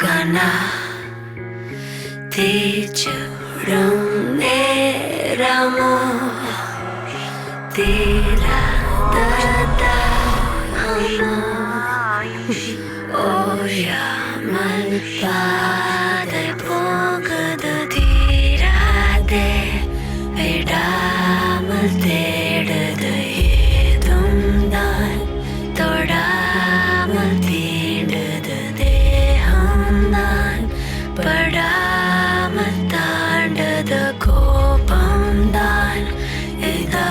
கனா தீச்சுடும் நேரமோ தீராததாமோ ஓயாமல் பாதை போகுது தீராதே விடாமல் தேடுது ஏதும் தான் தொடாமல் தீண்டுது தேகம் தான் படாமல் தாண்டது கோபம் தான் இதா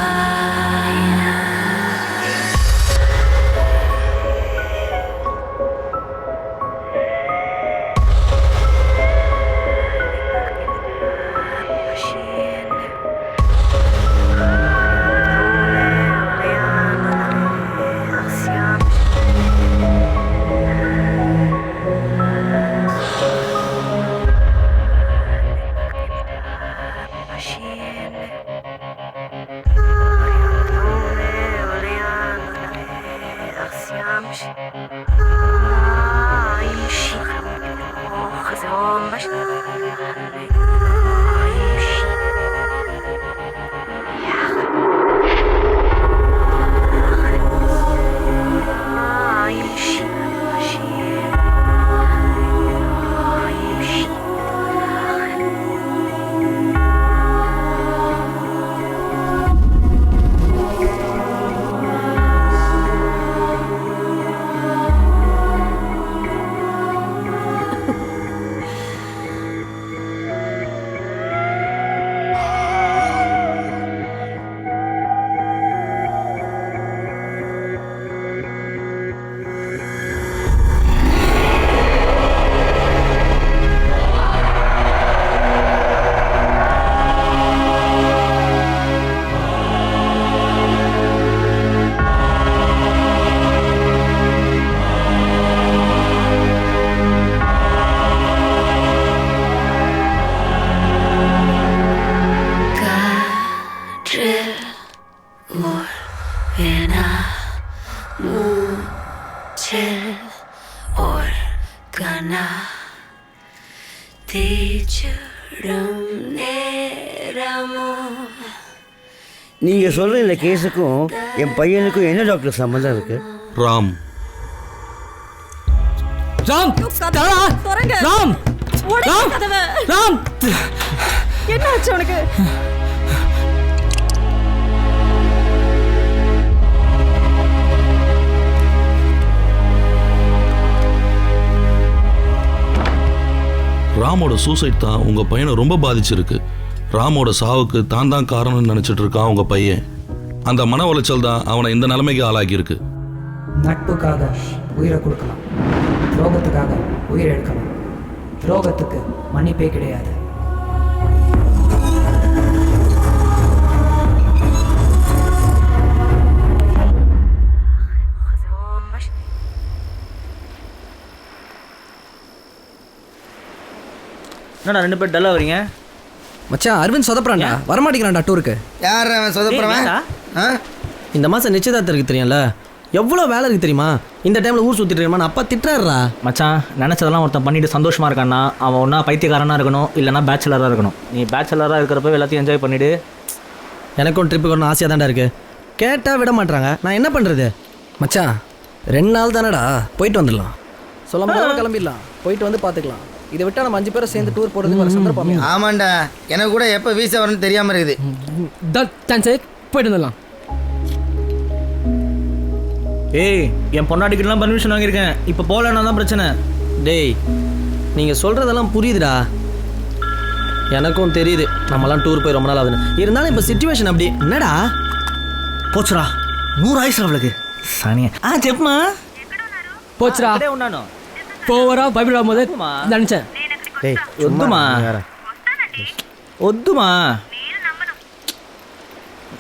நீங்கள் சொல்கிற இந்த கேஸுக்கும் என் பையனுக்கும் என்ன டாக்டர் சம்மந்தம் இருக்கு? ராம் ராம் ராம் ராம் ராம் என்ன ஆச்சு உனக்கு? ராமோட சூசைட் தான் உங்க பையனை ரொம்ப பாதிச்சிருக்கு. ராமோட சாவுக்கு தான் தான் காரணம்னு நினைச்சிட்டு இருக்கான் உங்க பையன். அந்த மன உளைச்சல் தான் அவனை இந்த நிலைமைக்கு ஆளாக்கி இருக்கு. நட்புக்காக உயிரை கொடுக்கலாம், துரோகத்துக்காக உயிரை எடுக்கலாம். துரோகத்துக்கு மன்னிப்பே கிடையாது. என்னடா ரெண்டு பேர் டல்லா வரீங்க? மச்சான் அரவிந்த் சொதப்புறான்டா, வரமாட்டேங்கிறான்டா டூருக்கு. யார் அவன் சொதப்புறவன்? இந்த மாதம் நிச்சயதார்த்தம் இருக்கு தெரியும்ல, எவ்வளோ வேலை இருக்கு தெரியுமா? இந்த டைமில் ஊர் சுற்றிட்டு இருக்கான், அப்பா திட்டுறாருடா. மச்சான் நினச்சதெல்லாம் ஒருத்தன் பண்ணிட்டு சந்தோஷமாக இருக்கான்னா அவன் ஒன்றா பைத்தியக்காரனாக இருக்கணும், இல்லைனா பேச்சுலராக இருக்கணும். நீ பேச்சுலராக இருக்கிறப்ப எல்லாத்தையும் என்ஜாய் பண்ணிவிடு. எனக்கும் ட்ரிப்பு வரணும் ஆசையாக தான்டா இருக்குது. கேட்டால் விட மாட்டாங்க, நான் என்ன பண்ணுறது? மச்சான் 2 நாள் தானடா, போயிட்டு வந்துடலாம். சொல்ல முடியாமல் கிளம்பிடலாம், போயிட்டு வந்து பார்த்துக்கலாம். இதை விட்டால் நம்ம 5 பேரை சேர்ந்து டூர் போகிறதுக்கு வர சந்தர்ப்பமே. ஆமாண்டா, எனக்கு கூட எப்போ வீசா வரணும்னு தெரியாமல் இருக்குது. போயிட்டு வந்துடலாம். ஏய், என் பொண்டாட்டிக்கிட்டலாம் பர்மிஷன் வாங்கியிருக்கேன், இப்போ போகலன்னா தான் பிரச்சனை. டேய், நீங்கள் சொல்கிறதெல்லாம் புரியுதுடா, எனக்கும் தெரியுது. நம்மலாம் டூர் போய் ரொம்ப நாள் ஆகுதுன்னு. இருந்தாலும் இப்போ சிச்சுவேஷன் அப்படி. என்னடா போச்சுடா, 100 ஆயிடுச்சு அவளுக்கு. சானியா செப்புமா போச்சுடா. ஒன்றானோ போவரா பைபிள் ஆகும்போது நினச்சேன். டேய் ஒத்துமா ஒத்துமா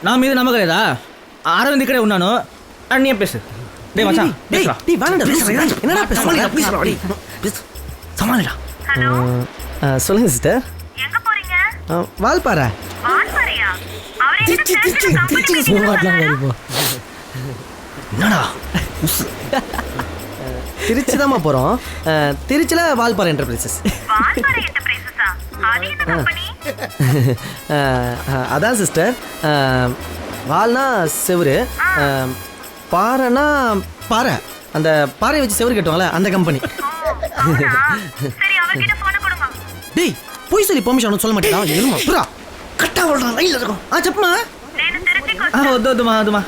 நான் மீது நமக்கு கிடையாதா? அரவிந்த் கடை உண்ணானோ நீ பேசு. டேய் மச்சான் பேசுடா. டேய் வாங்கடா என்னடா பேசுறீங்க? ப்ளீஸ் வாடி. சமாளிடா. ஹலோ சொல்லுங்க சிஸ்டர். எங்க போறீங்க? வால்பாறை. வால்பாறையா? அவரே என்ன என்னடா திருச்சி தான்மா போகிறோம். திருச்சியில் வால்பாறை என்டர்பிரைசஸ். வால்பாறை என்டர்பிரைசஸா? அது என்ன கம்பெனி? அதான் சிஸ்டர், வால்னா செவுரு, பாறைனா பாறை, அந்த பாறையை வச்சு செவுரு கட்டுவாங்களே அந்த கம்பெனி. சரி, அவர்கிட்ட போன கொடுங்க. டேய் போய் சொல்லி பெர்மிஷன் சொல்ல மாட்டேடா. எழுமா புரா கட்டா ஓடுறான் லைன்ல இருக்கும். చెప్పుమా. నేను తిరుచికి వద్దు వద్దుమా.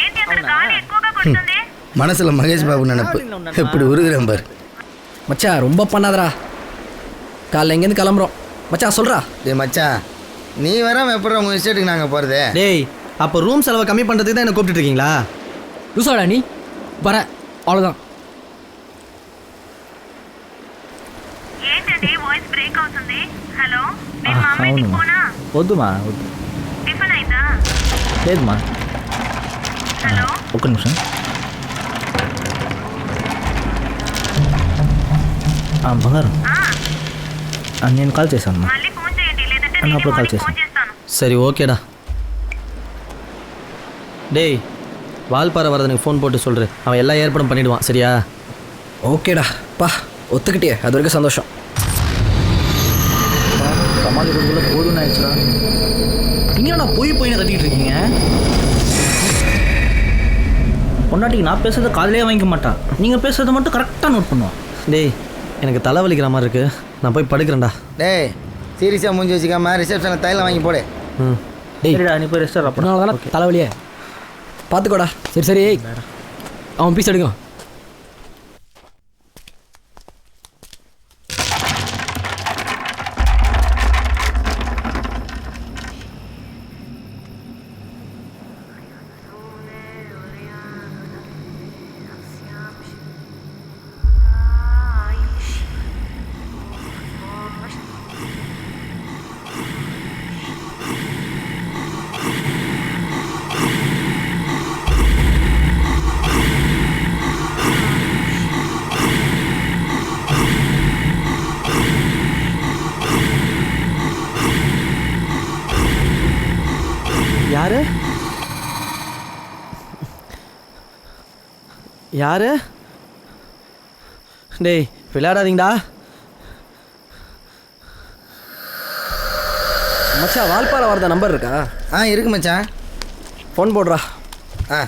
ఏంటి అక్కడ గాలి ఎక్కువగా కొడుతుంది? மனசில் மகேஷ் பாபு நினப்பு எப்படி உருகிறேன் பாரு. மச்சான் ரொம்ப பண்ணாதடா. காலைல எங்கேருந்து கிளம்புறோம் மச்சான் சொல்கிறா. டேய் மச்சான், நீ வராமல் எப்படி உங்கள் எஸ்டேட்டுக்கு நாங்கள் போகிறது? டேய் அப்போ ரூம் செலவை கம்மி பண்ணுறதுக்கு தான் என்ன கூப்பிட்டு இருக்கீங்களா? லூசாடா நீ வர அவ்வளோதான். ఏంటండి వాయిస్ బ్రేక్ అవుతుంది? హలో, నేను మా అమ్మ ఇంటికి పోనా? వద్దుమా వద్దు. టిఫిన్ అయిందా? లేదుమా. హలో, ఒక్క నిమిషం. బంగారం నేను కాల్ చేశాను. మళ్ళీ ఫోన్ చేయండి, లేదంటే అన్న, నేను అప్పుడు కాల్ మార్నింగ్ చేస్తాను. ఫోన్ చేస్తాను. சரி ஓகேடா. டேய் வால்பாறை வரதனுக்கு ஃபோன் போட்டு சொல்கிறேன், அவன் எல்லா ஏற்பாடும் பண்ணிவிடுவான். சரியா? ஓகேடா பா, ஒத்துக்கிட்டியே, அது வரைக்கும் சந்தோஷம். சமாளிக்கிறதுக்குள்ள போதும்னு ஆயிடுச்சுடா. இங்கே நான் போய் கட்டிக்கிட்டு இருக்கீங்க. பொண்டாட்டிக்கு நான் பேசுறதை காதலே வாங்கிக்க மாட்டான், நீங்கள் பேசுறதை மட்டும் கரெக்டாக நோட் பண்ணுவான். டேய் எனக்கு தலை வலிக்கிற மாதிரி இருக்குது, நான் போய் படுக்கிறேன்டா. டேய் சீரியஸாக மூஞ்சி வச்சுக்காம ரிசப்ஷனில் தைலம் வாங்கி போடு. டேய் சரிடா, நீ போய் ரெஸ்டார். அப்புறம் அதனால தானே தலைவலியே. பார்த்துக்கோடா. சரி சரி அவன் பீஸ் எடுக்கும். யாரு யாரு? டேய் விளையாடாதீங்கடா. மச்சான் வால்பாறை வரத நம்பர் இருக்கா? இருக்கு மச்சான், ஃபோன் போடுறா. ஆ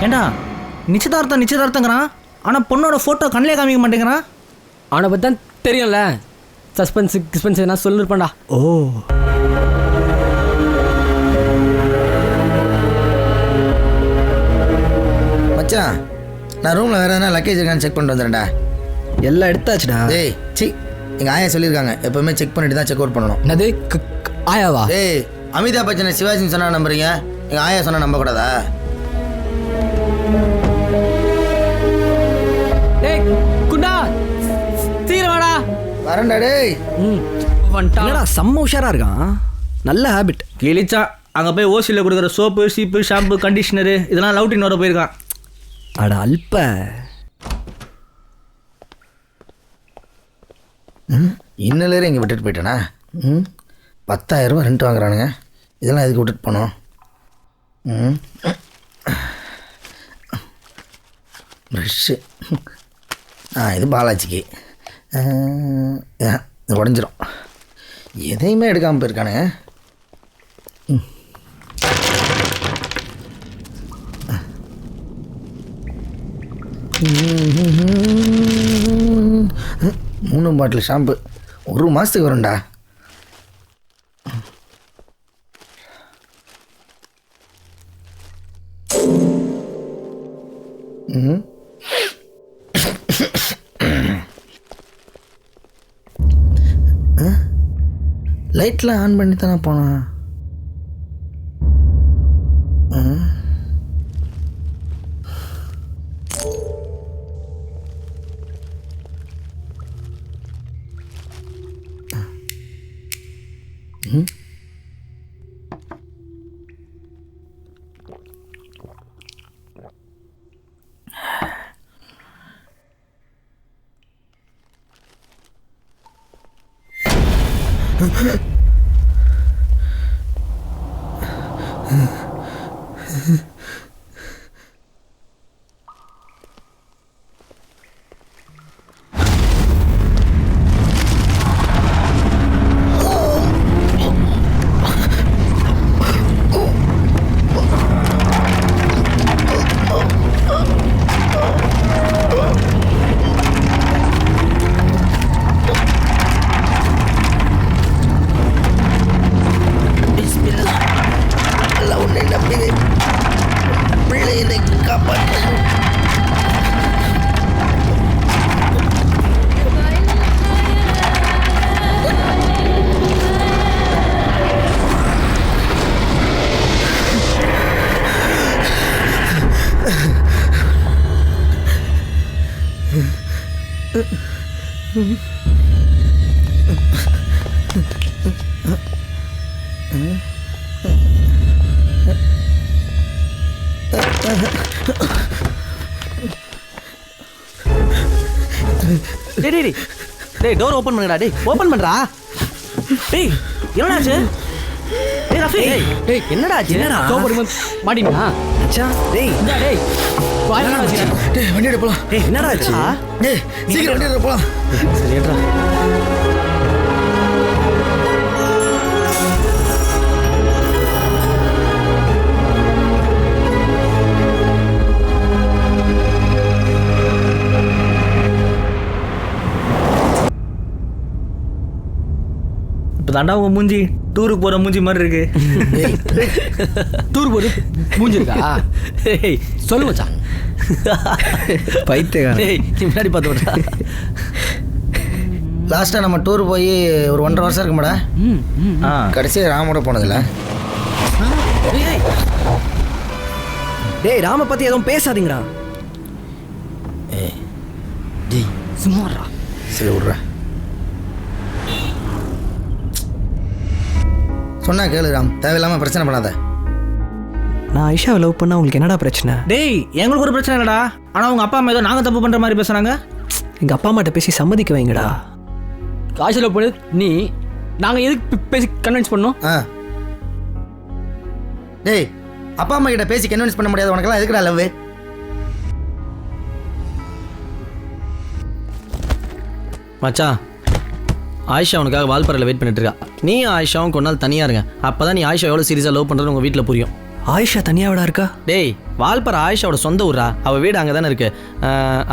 ஏண்டா நிச்சயதார்த்தங்கிறான், ஆனால் பொண்ணோட ஃபோட்டோ கண்ணிலே காமிக்க மாட்டேங்கிறான். அவனை பற்றி தான் தெரியும்ல, சஸ்பென்ஸ் நான் சொல்லிருப்பேன்டா. ஓ மச்சான், நான் ரூமில் வேறு எதனா லக்கேஜ் இருக்கான்னு செக் பண்ணிட்டு வந்துடுறேன்டா. எல்லாம் எடுத்தாச்சுடா. டேய் சி, எங்கள் ஆயா சொல்லியிருக்காங்க எப்போவுமே செக் பண்ணிட்டு தான் செக் அவுட் பண்ணணும். என்னது ஆயாவா? டேய் அமிதாப் பச்சனை சிவாஜின்னு சொன்னால் நம்புறீங்க, எங்கள் ஆயா சொன்னால் நம்பக்கூடாதா? டேய் குண்டா சீக்கிரம் வாடா. வரேன்டா. டேய் என்னடா செம்ம உஷாராக இருக்கான், நல்ல ஹேபிட். கிழிச்சா அங்கே போய் ஓசியில் கொடுக்குற சோப்பு சீப்பு ஷாம்பு கண்டிஷனரு இதெல்லாம் லவுட்டினோட போயிருக்கான். அட அல்ப. இன்னிலேயே இங்கே விட்டுட்டு போயிட்டேனா? 10,000 ரூபா ரெண்ட் வாங்குறானுங்க, இதெல்லாம் எதுக்கு விட்டுட்டு போனோம்? ப்ரெஷ்ஷு, இது பாலாஜிக்கு. இது உடஞ்சிரும், எதையுமே எடுக்காமல் போயிருக்கானுங்க. மூணு பாட்டில் ஷாம்பு 1 மாதத்துக்கு வரும்டா. லைட்லாம் ஆன் பண்ணி தானே போனான். டேய் டோர் ஓபன் பண்ணுடா. டேய் ஓபன் பண்றா. டேய் என்னடாச்சு? டேய் ரஃபி. டேய் என்னடா ஆச்சு? மாட்டினா அச்சா டேய் டேய் டேய் வண்டி எடு போலாம். டேய் என்னடா ஆச்சு? டேய் சீக்கிரம் வண்டி எடு போலாம். சரி ஏட்றா. இப்போ தாண்டா உங்கள் மூஞ்சி டூருக்கு போகிற மூஞ்சி மாதிரி இருக்கு. டூர் போது மூஞ்சி இருக்கா? டேய் சொல்லு மச்சான். பைத்தியக்காரன். டேய் நீ முன்னாடி பார்த்து விட்றா. லாஸ்ட்டாக நம்ம டூர் போய் ஒரு 1.5 வருஷம் இருக்குமாடா. ஆ கடைசியாக ராமோட போனதில்ல. டேய் ராம பற்றி எதுவும் பேசாதீங்கடா. டேய் சும்மாடா. சரி விட்றா. சொன்னா கேளு ராம், தேவையில்லாமல் பிரச்சனை பண்ணாத. நான் ஐஷாவை லவ் பண்ணால் உங்களுக்கு என்னடா பிரச்சனை? டேய் எங்களுக்கு ஒரு பிரச்சனை இல்லைடா. ஆனால் உங்கள் அப்பா அம்மா ஏதோ நாங்கள் தப்பு பண்ணுற மாதிரி பேசுகிறாங்க. எங்கள் அப்பா அம்மாட்ட பேசி சம்மதிக்க வைங்கடா. காய்ச்சல் போடு நீ. நாங்கள் எதுக்கு பேசி கன்வின்ஸ் பண்ணோம்? ஆ டேய் அப்பா அம்மா கிட்ட பேசி கன்வின்ஸ் பண்ண முடியாது உனக்கெல்லாம் எதுக்குடா லவ்? மச்சான் ஆயிஷா உனக்காக வால்பாறையில் வெயிட் பண்ணிட்டு இருக்கா. நீ ஆயிஷாவும் கொஞ்ச நாள் தனியாக இருங்க. அப்போ தான் நீ ஆயிஷா எவ்வளோ சீரியஸாக லவ் பண்ணுறது உங்கள் வீட்டில் புரியும். ஆயிஷா தனியாகடா இருக்கா? டேய் வால்பாறை ஆயிஷாவோட சொந்த ஊரா. அவள் வீடு அங்கே தானே இருக்குது.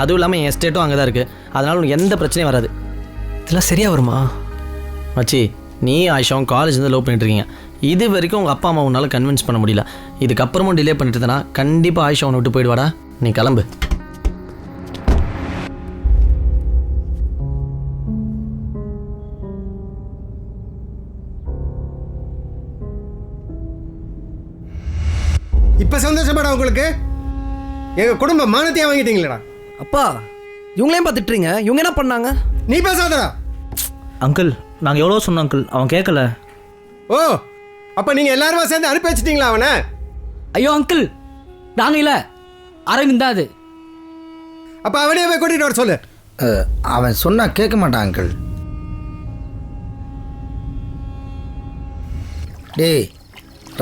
அதுவும் இல்லாமல் என் எஸ்டேட்டும் அங்கே தான் இருக்குது. அதனால் உனக்கு எந்த பிரச்சனையும் வராது. இதெல்லாம் சரியாக வருமா மச்சி? நீ ஆயிஷாவும் காலேஜ்லேருந்து லவ் பண்ணிட்டு இருக்கீங்க. இது வரைக்கும் உங்கள் அப்பா அம்மா உன்னால் கன்வின்ஸ் பண்ண முடியல. இதுக்கப்புறமும் டிலே பண்ணிட்டு இருந்தேன்னா கண்டிப்பாக ஆயிஷா உன்னை விட்டு போயிடுவாடா. நீ கிளம்பு. இப்போ சந்தோஷப்படா உங்களுக்கு? எங்கள் குடும்ப மானத்தையே வாங்கிட்டீங்களேடா. அப்பா இவங்களையும் பார்த்துட்டுறீங்க. இவங்க என்ன பண்ணாங்க? நீ பேசாதடா. அங்கிள் நாங்கள் எவ்வளோ சொன்னோம் அங்கிள், அவன் கேட்கல. ஓ அப்போ நீங்கள் எல்லாருமா சேர்ந்து அனுப்பி வச்சிட்டீங்களா அவனை? ஐயோ அங்கிள் நாங்கள் இல்லை, அரவிந்த் தான் அது. அப்போ அவனே போய் கூட்டிகிட்டு வர சொல்லு. அவன் சொன்னா கேட்க மாட்டான் அங்கிள். டேய்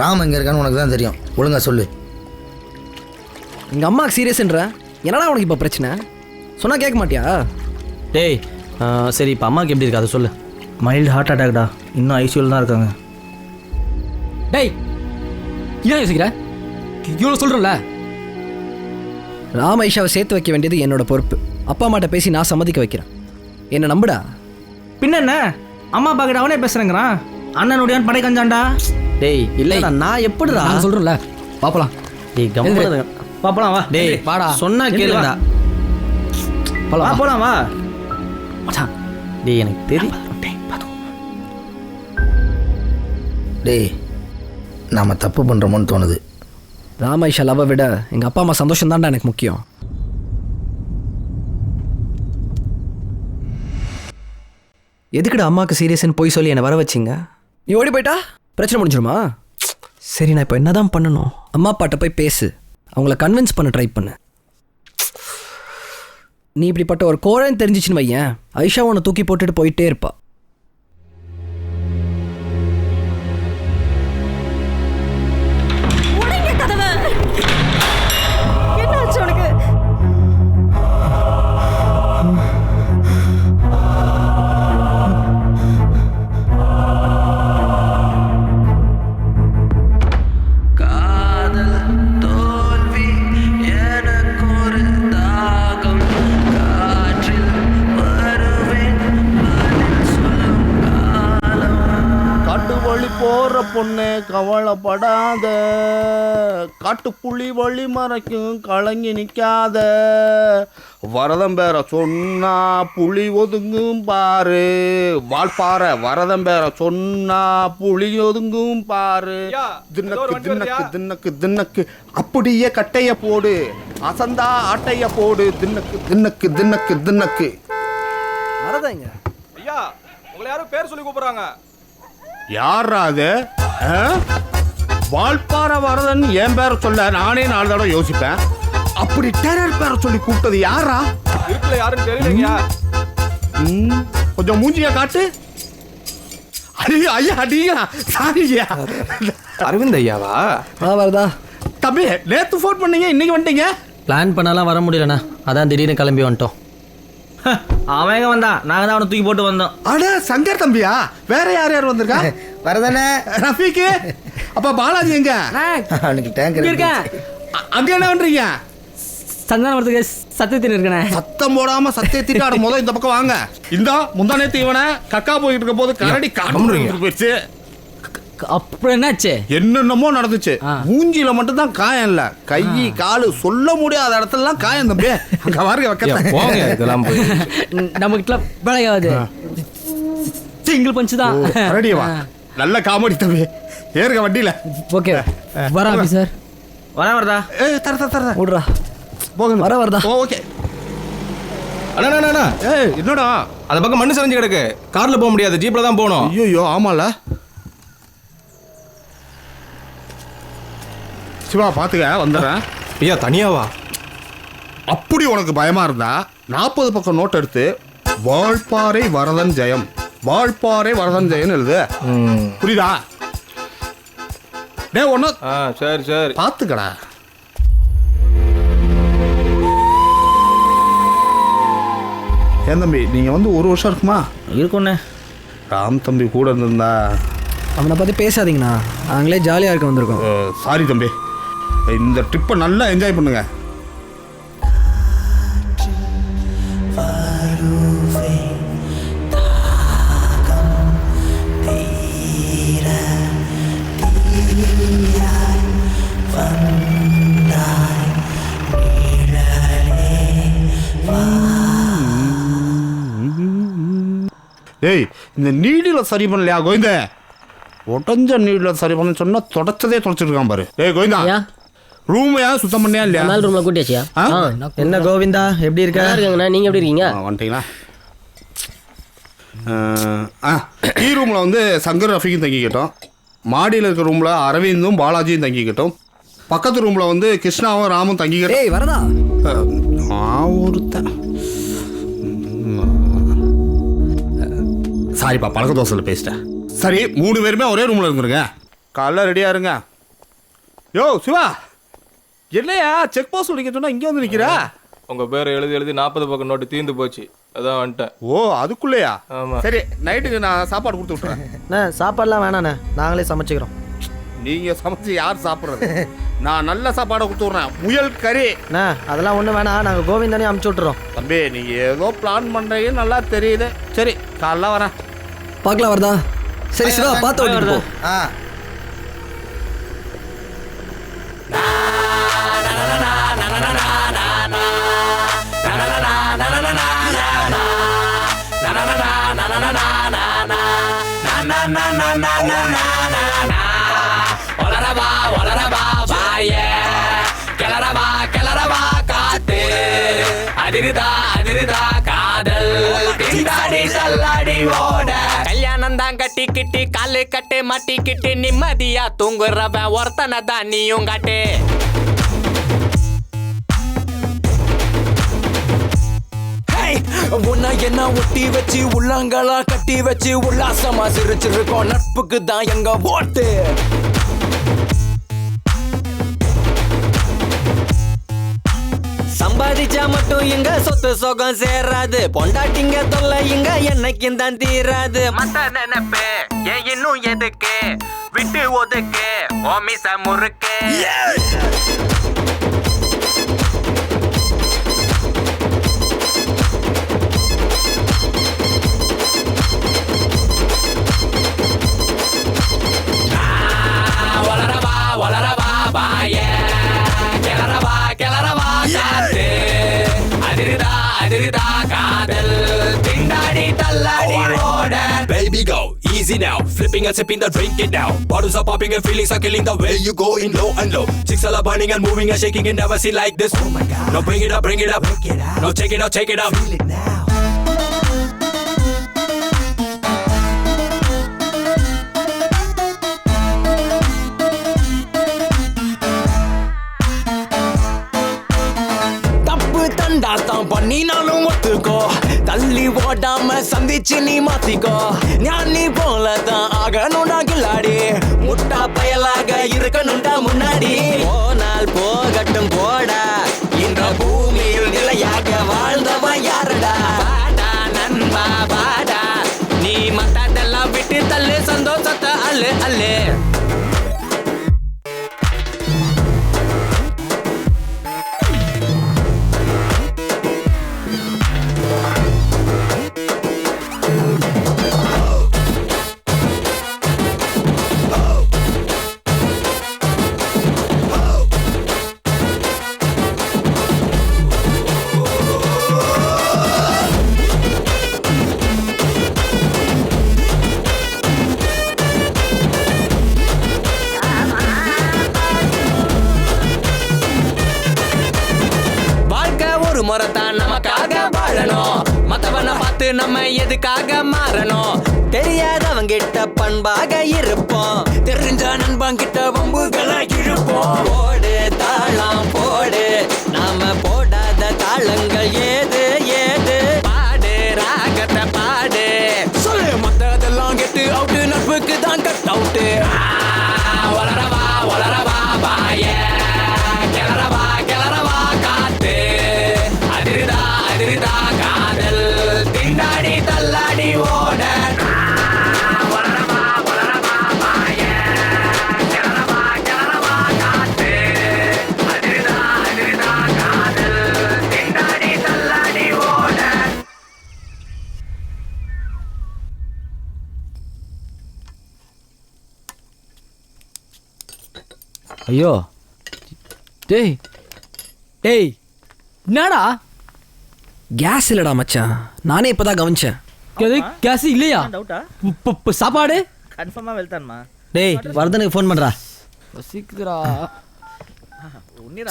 ராம் எங்கே இருக்கான்னு உனக்கு தான் தெரியும். ஒழுங்கா சொல்லு. எங்கள் அம்மாவுக்கு சீரியஸ்ன்ற என்னடா உனக்கு இப்போ பிரச்சனை? சொன்னால் கேட்க மாட்டியா? டேய் சரி இப்போ அம்மாவுக்கு எப்படி இருக்கு அதை சொல்லு. மைல்டு ஹார்ட் அட்டாக்டா, இன்னும் ஐசியூவில் தான் இருக்காங்க. டேய் ஏன் யோசிக்கிற? இவ்வளோ சொல்கிறோம்ல. ராம் ஐஷாவை சேர்த்து வைக்க வேண்டியது என்னோட பொறுப்பு. அப்பா அம்மாட்ட பேசி நான் சம்மதிக்க வைக்கிறேன். என்னை நம்புடா. பின்ன என்ன, அம்மா அப்பா கிட்ட அவனே பேசுகிறேங்கிறான். அண்ணனுடையான் படை கஞ்சான்டா. டேய் இல்லைடா நான் எப்படிடா நான் சொல்கிறோம்ல பார்ப்பலாம். டேய் கம்பெனி பாப்பலாம் வா. டேய் வாடா. சொன்னா கேளுடா. வா போலாம் வா. மச்சான் டேய் எனக்கு தெரியும். டேய் நாம் தப்பு பண்ணுறோமோன்னு தோணுது. ராம் ஐஷா லவ்வை விட எங்கள் அப்பா அம்மா சந்தோஷம் தான்டா எனக்கு முக்கியம். எதுக்குடா அம்மாவுக்கு சீரியஸ்ன்னு போய் சொல்லி என்னை வர வச்சிங்க? நீ ஓடி போயிட்டா பிரச்சனை முடிஞ்சிருமா? சரி நான் இப்போ என்ன தான் பண்ணணும்? அம்மா அப்பாட்ட போய் பேசு, அவங்கள கன்வின்ஸ் பண்ண ட்ரை பண்ணு. நீ இப்படிப்பட்ட ஒரு கோரன்னு தெரிஞ்சிச்சுன்னு வையன், ஐஷா உன்னை தூக்கி போட்டுட்டு போயிட்டே இருப்பா. போற பொண்ணு கவலைப்படாத, காட்டுப்புள்ளி வழி மறைக்கும் கலங்கி நிற்காத, வரதம் பேர சொன்னா புலி ஒதுங்கும் பாரு, வால்பாறை வரதம் பேர சொன்னா புலி ஒதுங்கும் பாரு, தின்னக்கு தின்னக்கு தின்னக்கு தின்னக்கு அப்படியே கட்டைய போடு, அசந்தா ஆட்டைய போடு, தின்னக்கு தின்னக்கு தின்னக்கு தின்னக்கு. வரதாங்க ஐயா, உங்களை யாரும் பேர் சொல்லி கூப்பிடுறாங்க. யாரா அது? வால்பாறை வரதன் என் பேரை சொல்ல நானே 4 தடவை யோசிப்பேன். அப்படி டெரர் பேரை சொல்லி கூப்பிட்டது யாரா? இருக்குல்ல, யாருன்னு தெரியலையா? கொஞ்சம் மூஞ்சியா காட்டு. ஐயா ஐயா அடியா, சாரியா. அரவிந்த் ஐயாவா? வரதா தம்பி, நேத்து ஃபோன் பண்ணீங்க, இன்னைக்கு வந்துட்டீங்க. பிளான் பண்ணலாம் வர முடியலண்ணா, அதான் திடீர்னு கிளம்பி வந்துட்டோம். அவன் எங்க வந்தான், நாங்கள் தான் அவனை தூக்கி போட்டு வந்தோம். அட சங்கர் தம்பியா? வேற யார் யார் வந்திருக்கா? வரதானே ரஃபீக்கு. அப்ப பாலாஜி எங்க? அவனுக்கு டேங்கர் இருக்கேன். அங்க என்ன பண்றீங்க? சந்தானம் வரதுக்கு சத்தியத்தில் இருக்கனே. சத்தம் போடாம சத்தியத்திட்டு ஆட முதல் இந்த பக்கம் வாங்க. இந்த முந்தா நேத்து இவனை கக்கா போயிட்டு இருக்க போது கரடி காட்டு போயிடுச்சு. அப்புறம் என்னாச்சு? என்னென்னமோ நடந்துச்சு. மூஞ்சில மட்டும் தான் காயம் இல்ல, கை காலு சொல்ல முடியாத இடத்துலலாம் காயம் தம்பி. அங்க பாருங்க வைக்க இதெல்லாம் நமக்கு பழையாவது சிங்கிள் பஞ்சு தான். ரெடிவா? நல்ல காமெடி தம்பி. ஏறுங்க வண்டியில. ஓகே வரா சார். வரேன் வரதா. தர விடுறா போங்க. வர வரதா. ஓகே. அண்ணா, என்னடா அந்த பக்கம் மண்ணு சரிஞ்சு கிடக்கு, கார்ல போக முடியாது, ஜீப்ல தான் போகணும். ஐயோ ஆமால. சிவா பாத்துக்க, வந்துடுறேன். ஐயா தனியாவா? அப்படி உனக்கு பயமா இருந்தா 40 பக்கம் நோட் எடுத்து வால்பாறை வரதன் ஜெயம், வால்பாறை வரதன் ஜெயம் எழுது. புரியுதா? டே ஒன்னு. சரி சரி பாத்துக்கடா. ஏன் தம்பி, நீங்க வந்து 1 வருஷம் இருக்குமா? இருக்குண்ணே. ராம் தம்பி கூட இருந்திருந்தா. அவனை பற்றி பேசாதீங்கண்ணா, நாங்களே ஜாலியாக இருக்க வந்திருக்கோம். சாரி தம்பி, இந்த ட்ரிப்பை நல்லா என்ஜாய் பண்ணுங்க. ஏய், இந்த நீடில் சரி பண்ணலையா கோவிந்த? உடஞ்ச நீடில் சரி பண்ண சொன்னா தொடச்சதே தொடச்சிருக்கான் பாரு. ஏய் கோவிந்தா, ரூமையா சுத்தம் பண்ணியா இல்லையா? மேல் ரூம்ல கூட்டியாச்சியா? என்ன கோவிந்தா, எப்படி இருக்க? இருக்கீங்கண்ணா, நீங்க எப்படி இருக்கீங்க? வந்துட்டீங்களா? கீ ரூமில் வந்து சங்கர் ரஃபிக்கும் தங்கிக்கிட்டோம். மாடியில் இருக்கிற ரூமில் அரவிந்தும் பாலாஜியும் தங்கிக்கிட்டோம். பக்கத்து ரூமில் வந்து கிருஷ்ணாவும் ராமும் தங்கிக்கிட்டோம். ஏய் வரதா. ஒருத்தன் சாரிப்பா, பழக்க தோசையில் பேசிட்டேன். சரி, 3 பேருமே ஒரே ரூமில் இருந்துருங்க. காலைல ரெடியாக இருங்க. யோ சிவா, என்னையா செக் போஸ்ட் நிற்க சொன்னா இங்கே வந்து நிற்கிறா? உங்க பேரை எழுதி எழுதி 40 பக்கம் நோட்டு தீர்ந்து போச்சு, அதான் வந்துட்டேன். ஓ அதுக்குள்ளேயா? ஆமா. சரி, நைட்டுக்கு நான் சாப்பாடு கொடுத்து விட்றேன். அண்ணா சாப்பாடுலாம் வேணாண்ணே, நாங்களே சமைச்சிக்கிறோம். நீங்கள் சமைச்சு யார் சாப்பிட்றது? நான் நல்ல சாப்பாடை கொடுத்து விட்றேன். முயல் கறி. அண்ணா அதெல்லாம் ஒன்றும் வேணாம், நாங்கள் கோவிந்தானே அமுச்சு விட்டுறோம். தம்பி, நீங்கள் ஏதோ பிளான் பண்ணுறீங்க, நல்லா தெரியுது. சரி, காலைல வரேன். பார்க்கலாம் வரதா. சரி சிவா, பார்த்து ஓட்டிட்டு போ. கல்யாணம் தான் கட்டி கிட்டி காலு கட்டு மாட்டி கிட்டி நிம்மதியா தூங்குறவன் ஒருத்தனை தான் நீயும் காட்டு. உன்னை என்ன ஒட்டி வச்சு உள்ளாங்களா கட்டி வச்சு உல்லாசமா சிரிச்சிருக்கோம். நட்புக்கு தான் எங்க ஓட்டு. சம்பாதிச்சா மட்டும் இங்க சொத்து சொகம் சேராது, பொண்டாட்டிங்க தொல்லை இங்க என்னைக்கும் தான் தீராது. மத்த நினைப்பு ஏன் இன்னும் எதுக்கு, விட்டு ஒதுக்கு ஓமிச முறுக்கு. Baby go easy now, flipping and sipping the drink it now. Bottles are popping and feelings are killing the way you go in low and low. Chicks all are burning and moving and shaking and never seen like this. Oh my god. Now bring it up, bring it up. Now take it out, take it out. Feel it now. தான் பண்ணினாலும் ஒத்துக்கோ தள்ளி ஓடாம சந்திச்சு நீ மாத்திக்கோ ஞானி போலதான் ஆகணும்டா கில்லாடி முட்டா பயலாக இருக்கணும்டா முன்னாடி போனால் போகட்டும் போடா இந்த பூமியில் நிலையாக வாழ்ந்தவன் யாருடா பாடா நண்பா பாடா நீ மத்ததெல்லாம் விட்டு தள்ளு சந்தோஷத்தை அல்லு அல்லு முறத்தான் நமக்காக வாழணும் மத்தவனை பார்த்து நம்ம எதுக்காக மாறணும் தெரியாதவங்கிட்ட பண்பாக இருப்போம் தெரிஞ்ச நண்பங்கிட்ட வம்புகளை இழுப்போம் போடு தாளம் போடு நாம போடாத தாளங்கள் ஏது ஏது பாடு ராகத்தை பாடு சொல்லு மத்ததெல்லாம் கெட்டு அவுட்டு நட்புக்கு தான் கட் அவுட்டு வளரவா வளரவா பாய கிளறவா கிளறவா காத்து அதிரிதா காதல் திண்டாடி தள்ளாடி ஓட வளரவா வளரவா பாய கிளறவா கிளறவா காத்து அதிரிதா காதல் திண்டாடி தள்ளாடி ஓட. ஐயோ டேய் டேய் என்னடா கேஸ் இல்லடா மச்சான், நானே இப்பதான் கவனிச்சேன். கேஸ் இல்லையா? சாப்பாடு கன்ஃபார்மாக வெல்தான்மா. டேய் வர்தனுக்கு ஃபோன் பண்றா. சீக்கிரா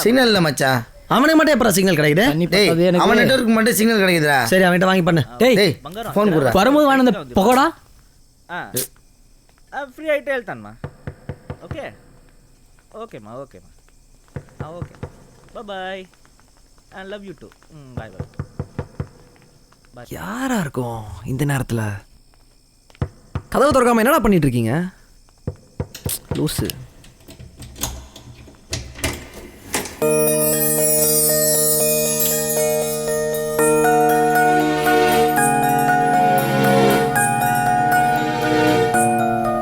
சிக்னல் இல்லை மச்சான். அவனுக்கு மட்டும் எப்பறம் சிக்னல் கிடைக்குது? டேய் அவன் நெட்வொர்க் மட்டும் சிக்னல் கிடைக்குதுடா. சரி அவன்கிட்ட வாங்கி பண்ணு. டேய் ஃபோன் குடுறா. வரும்போது வாங்க அந்த பகோடா. ஃப்ரீ ஆகிட்டு வெல்தான்மா. ஓகே ஓகேம்மா ஓகேம்மா okay bye I love you too. Bye bye. யாரா இருக்கும் இந்த நேரத்தில்? கதவு திறக்காம என்னடா பண்ணிட்டு இருக்கீங்க? லூசு.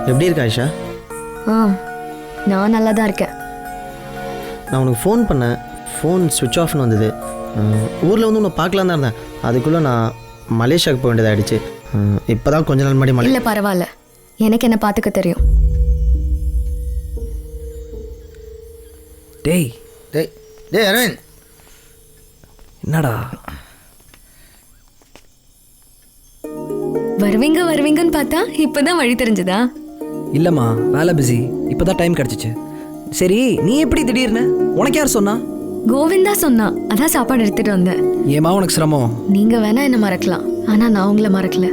எப்படி இருக்கா ஆயிஷா? நான் நல்லா தான் இருக்கேன். நான் உனக்கு ஃபோன் பண்ணேன், ஃபோன் சுவிட்ச் ஆஃப்னு வந்தது. ஊரில் வந்து உன்னை பார்க்கலாம் தான் இருந்தேன். அதுக்குள்ளே நான் மலேசியாவுக்கு போக வேண்டியதாகிடுச்சு. இப்போ தான் கொஞ்ச நாள் முன்னாடி இல்லை பரவாயில்ல, எனக்கு என்ன பார்த்துக்க தெரியும். டேய் டேய் டேய் அரவிந்த், என்னடா வருவீங்கன்னு பார்த்தா இப்போதான் வழி தெரிஞ்சதா? இல்லைம்மா, வேலை பிஸி. இப்போ தான் டைம் கிடச்சிச்சு. சரி நீ எப்படி திடீர்னு? உனக்கு யார் சொன்னா? கோவிந்தா சொன்னா, அதான் சாப்பாடு எடுத்துட்டு வந்தேன். ஏமா உனக்கு சிரமம்? நீங்க வேணா என்ன மறக்கலாம், ஆனா நான் உங்களை மறக்கல.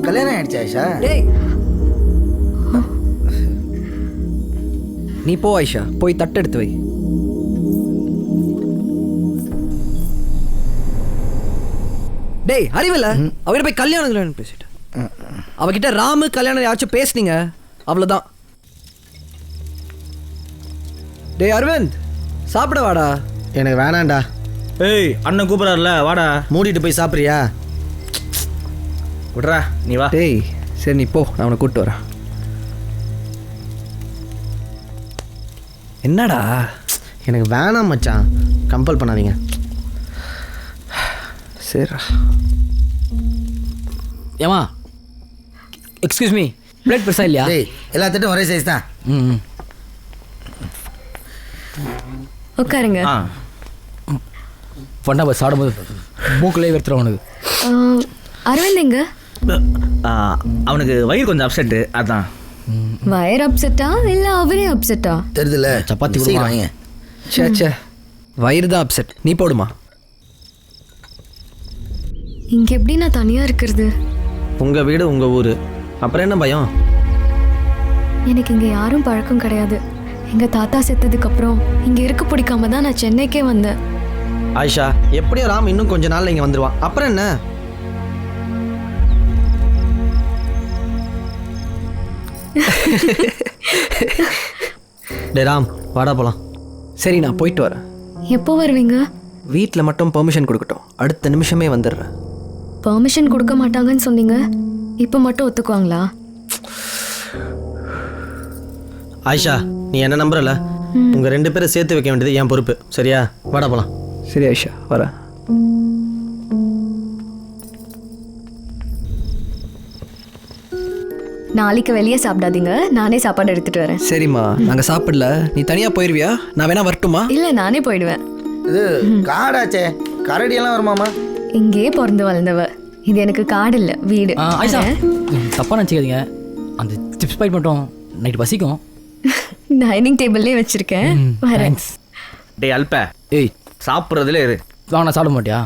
கல்யாணம் ஆயிடுச்சு ஆயிஷா? டேய் நீ போ ஆயிஷா, போய் தட்டு எடுத்து வை. டேய் அறிவில்ல, அவகிட்ட போய் கல்யாணம் பேசிட்டு அவகிட்ட ராமு கல்யாணம் யாச்சும் பேசுனீங்க அவ்வளோதான். டேய் அரவிந்த் சாப்பிட வாடா. எனக்கு வேணாண்டா. ஏய் அண்ணன் கூப்பிட்றாருல வாடா. மூடிட்டு போய் சாப்பிட்றியா? விட்றா நீ வா. டேய் சரி நீ போ, நான் அவனை கூப்பிட்டு வரேன். என்னடா? எனக்கு வேணாம் மச்சான், கம்பல் பண்ணாதீங்க. சரி ஏமா எக்ஸ்கியூஸ் மீ, பிளேட் பெருசா இல்லையா? டேய் எல்லாத்திட்டும் ஒரே சைஸ் தான். உட்காருங்க. பண்ணா சாப்பிடும்போது மூக்கிலே வெறுத்துற உனக்கு. அரவிந்த் எங்க? அவனுக்கு வயிறு கொஞ்சம் அப்செட்டு அதான். வயர் அப்செட்டா இல்லை அவரே அப்செட்டா? தெரியுதுல்ல, சப்பாத்தி சீக்கிரம் வாங்க. சே வயிறு தான் அப்செட். நீ போடுமா. இங்கே எப்படி நான் தனியாக இருக்கிறது? உங்கள் வீடு உங்கள் ஊர், அப்புறம் என்ன பயம்? எனக்கு இங்கே யாரும் பழக்கம் கிடையாது. எங்கள் தாத்தா செத்ததுக்கப்புறம் இங்கே இருக்க பிடிக்காம தான் நான் சென்னைக்கே வந்தேன். ஆயிஷா, எப்படியோ ராம் இன்னும் கொஞ்ச நாள்ல இங்கே வந்துடுவான். அப்புறம் என்ன? டே ராம், வாடா போலாம். சரி, நான் போயிட்டு வரேன். எப்போ வருவீங்க? வீட்டில் மட்டும் பெர்மிஷன் கொடுக்கட்டும், அடுத்த நிமிஷமே வந்துடுறேன். பெர்மிஷன் கொடுக்க மாட்டாங்கன்னு சொன்னீங்க, இப்போ மட்டும் ஒத்துக்குவாங்களா? ஆயிஷா, நீ என்ன நம்புறல? உங்கள் 2 பேரை சேர்த்து வைக்க வேண்டியது என் பொறுப்பு. சரியா? வாடா போலாம். சரி ஆயிஷா, வரேன். நாளைக்கு வெளியே சாப்பிடாதீங்க, நானே சாப்பாடு எடுத்துட்டு வரேன். சரிம்மா, நாங்கள் சாப்பிடல. நீ தனியாக போயிடுவியா? நான் வேணா வரட்டுமா? இல்லை, நானே போயிடுவேன். இது காடாச்சே, கரடியெல்லாம் வருமாமா? இங்கேயே பிறந்து வளர்ந்தவ. இது எனக்கு காடு இல்லை, வீடு. ஆயிஷா, தப்பாக நினச்சிக்காதீங்க. அந்த சிப்ஸ் பாயிண்ட் மட்டும் நைட்டு பசிக்கும். டைனிங் டேபிள்லேயே வச்சிருக்கேன், வரேன். டேய் அல்ப, ஏய் சாப்பிட்றதுல இரு. வாங்க, சாப்பிட மாட்டியா?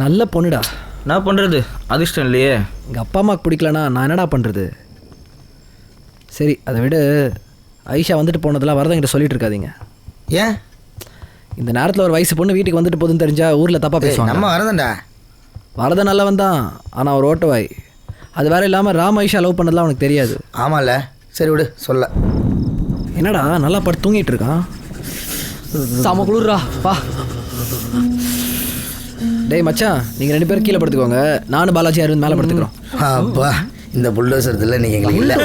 நல்ல பொண்ணுடா. நான் பண்ணுறது அதிர்ஷ்டம் இல்லையே. எங்கள் அப்பா அம்மாவுக்கு பிடிக்கலனா நான் என்னடா பண்ணுறது? சரி, அதை விட ஐஷா வந்துட்டு போனதெல்லாம் வரதங்கிட்ட சொல்லிட்டு இருக்காதீங்க. ஏன்? இந்த நேரத்தில் ஒரு வயசு பொண்ணு வீட்டுக்கு வந்துட்டு போகுதுன்னு தெரிஞ்சா ஊரில் தப்பாக பேசுவாங்க. நம்ம வரதண்டா. வரதன் நல்லவன் தான், ஆனால் ஒரு ஓட்டவாய். அது வேற இல்லாமல் ராம் ஐஷா லவ் பண்ணதெல்லாம் அவனுக்கு தெரியாது. ஆமாம்ல, சரி விடு, சொல்ல. என்னடா நல்லா படுத்து தூங்கிட்டு இருக்கான்? சாம குளிர்றா, வா. டேய் மச்சான், நீங்கள் 2 பேரும் கீழே படுத்துக்கோங்க, நானும் பாலாஜி அரவிந்த் மேலே படுத்துக்கிறோம். அப்பா, இந்த புல்டோசர் இல்லை நீங்கள் எங்களுக்கு இல்லை.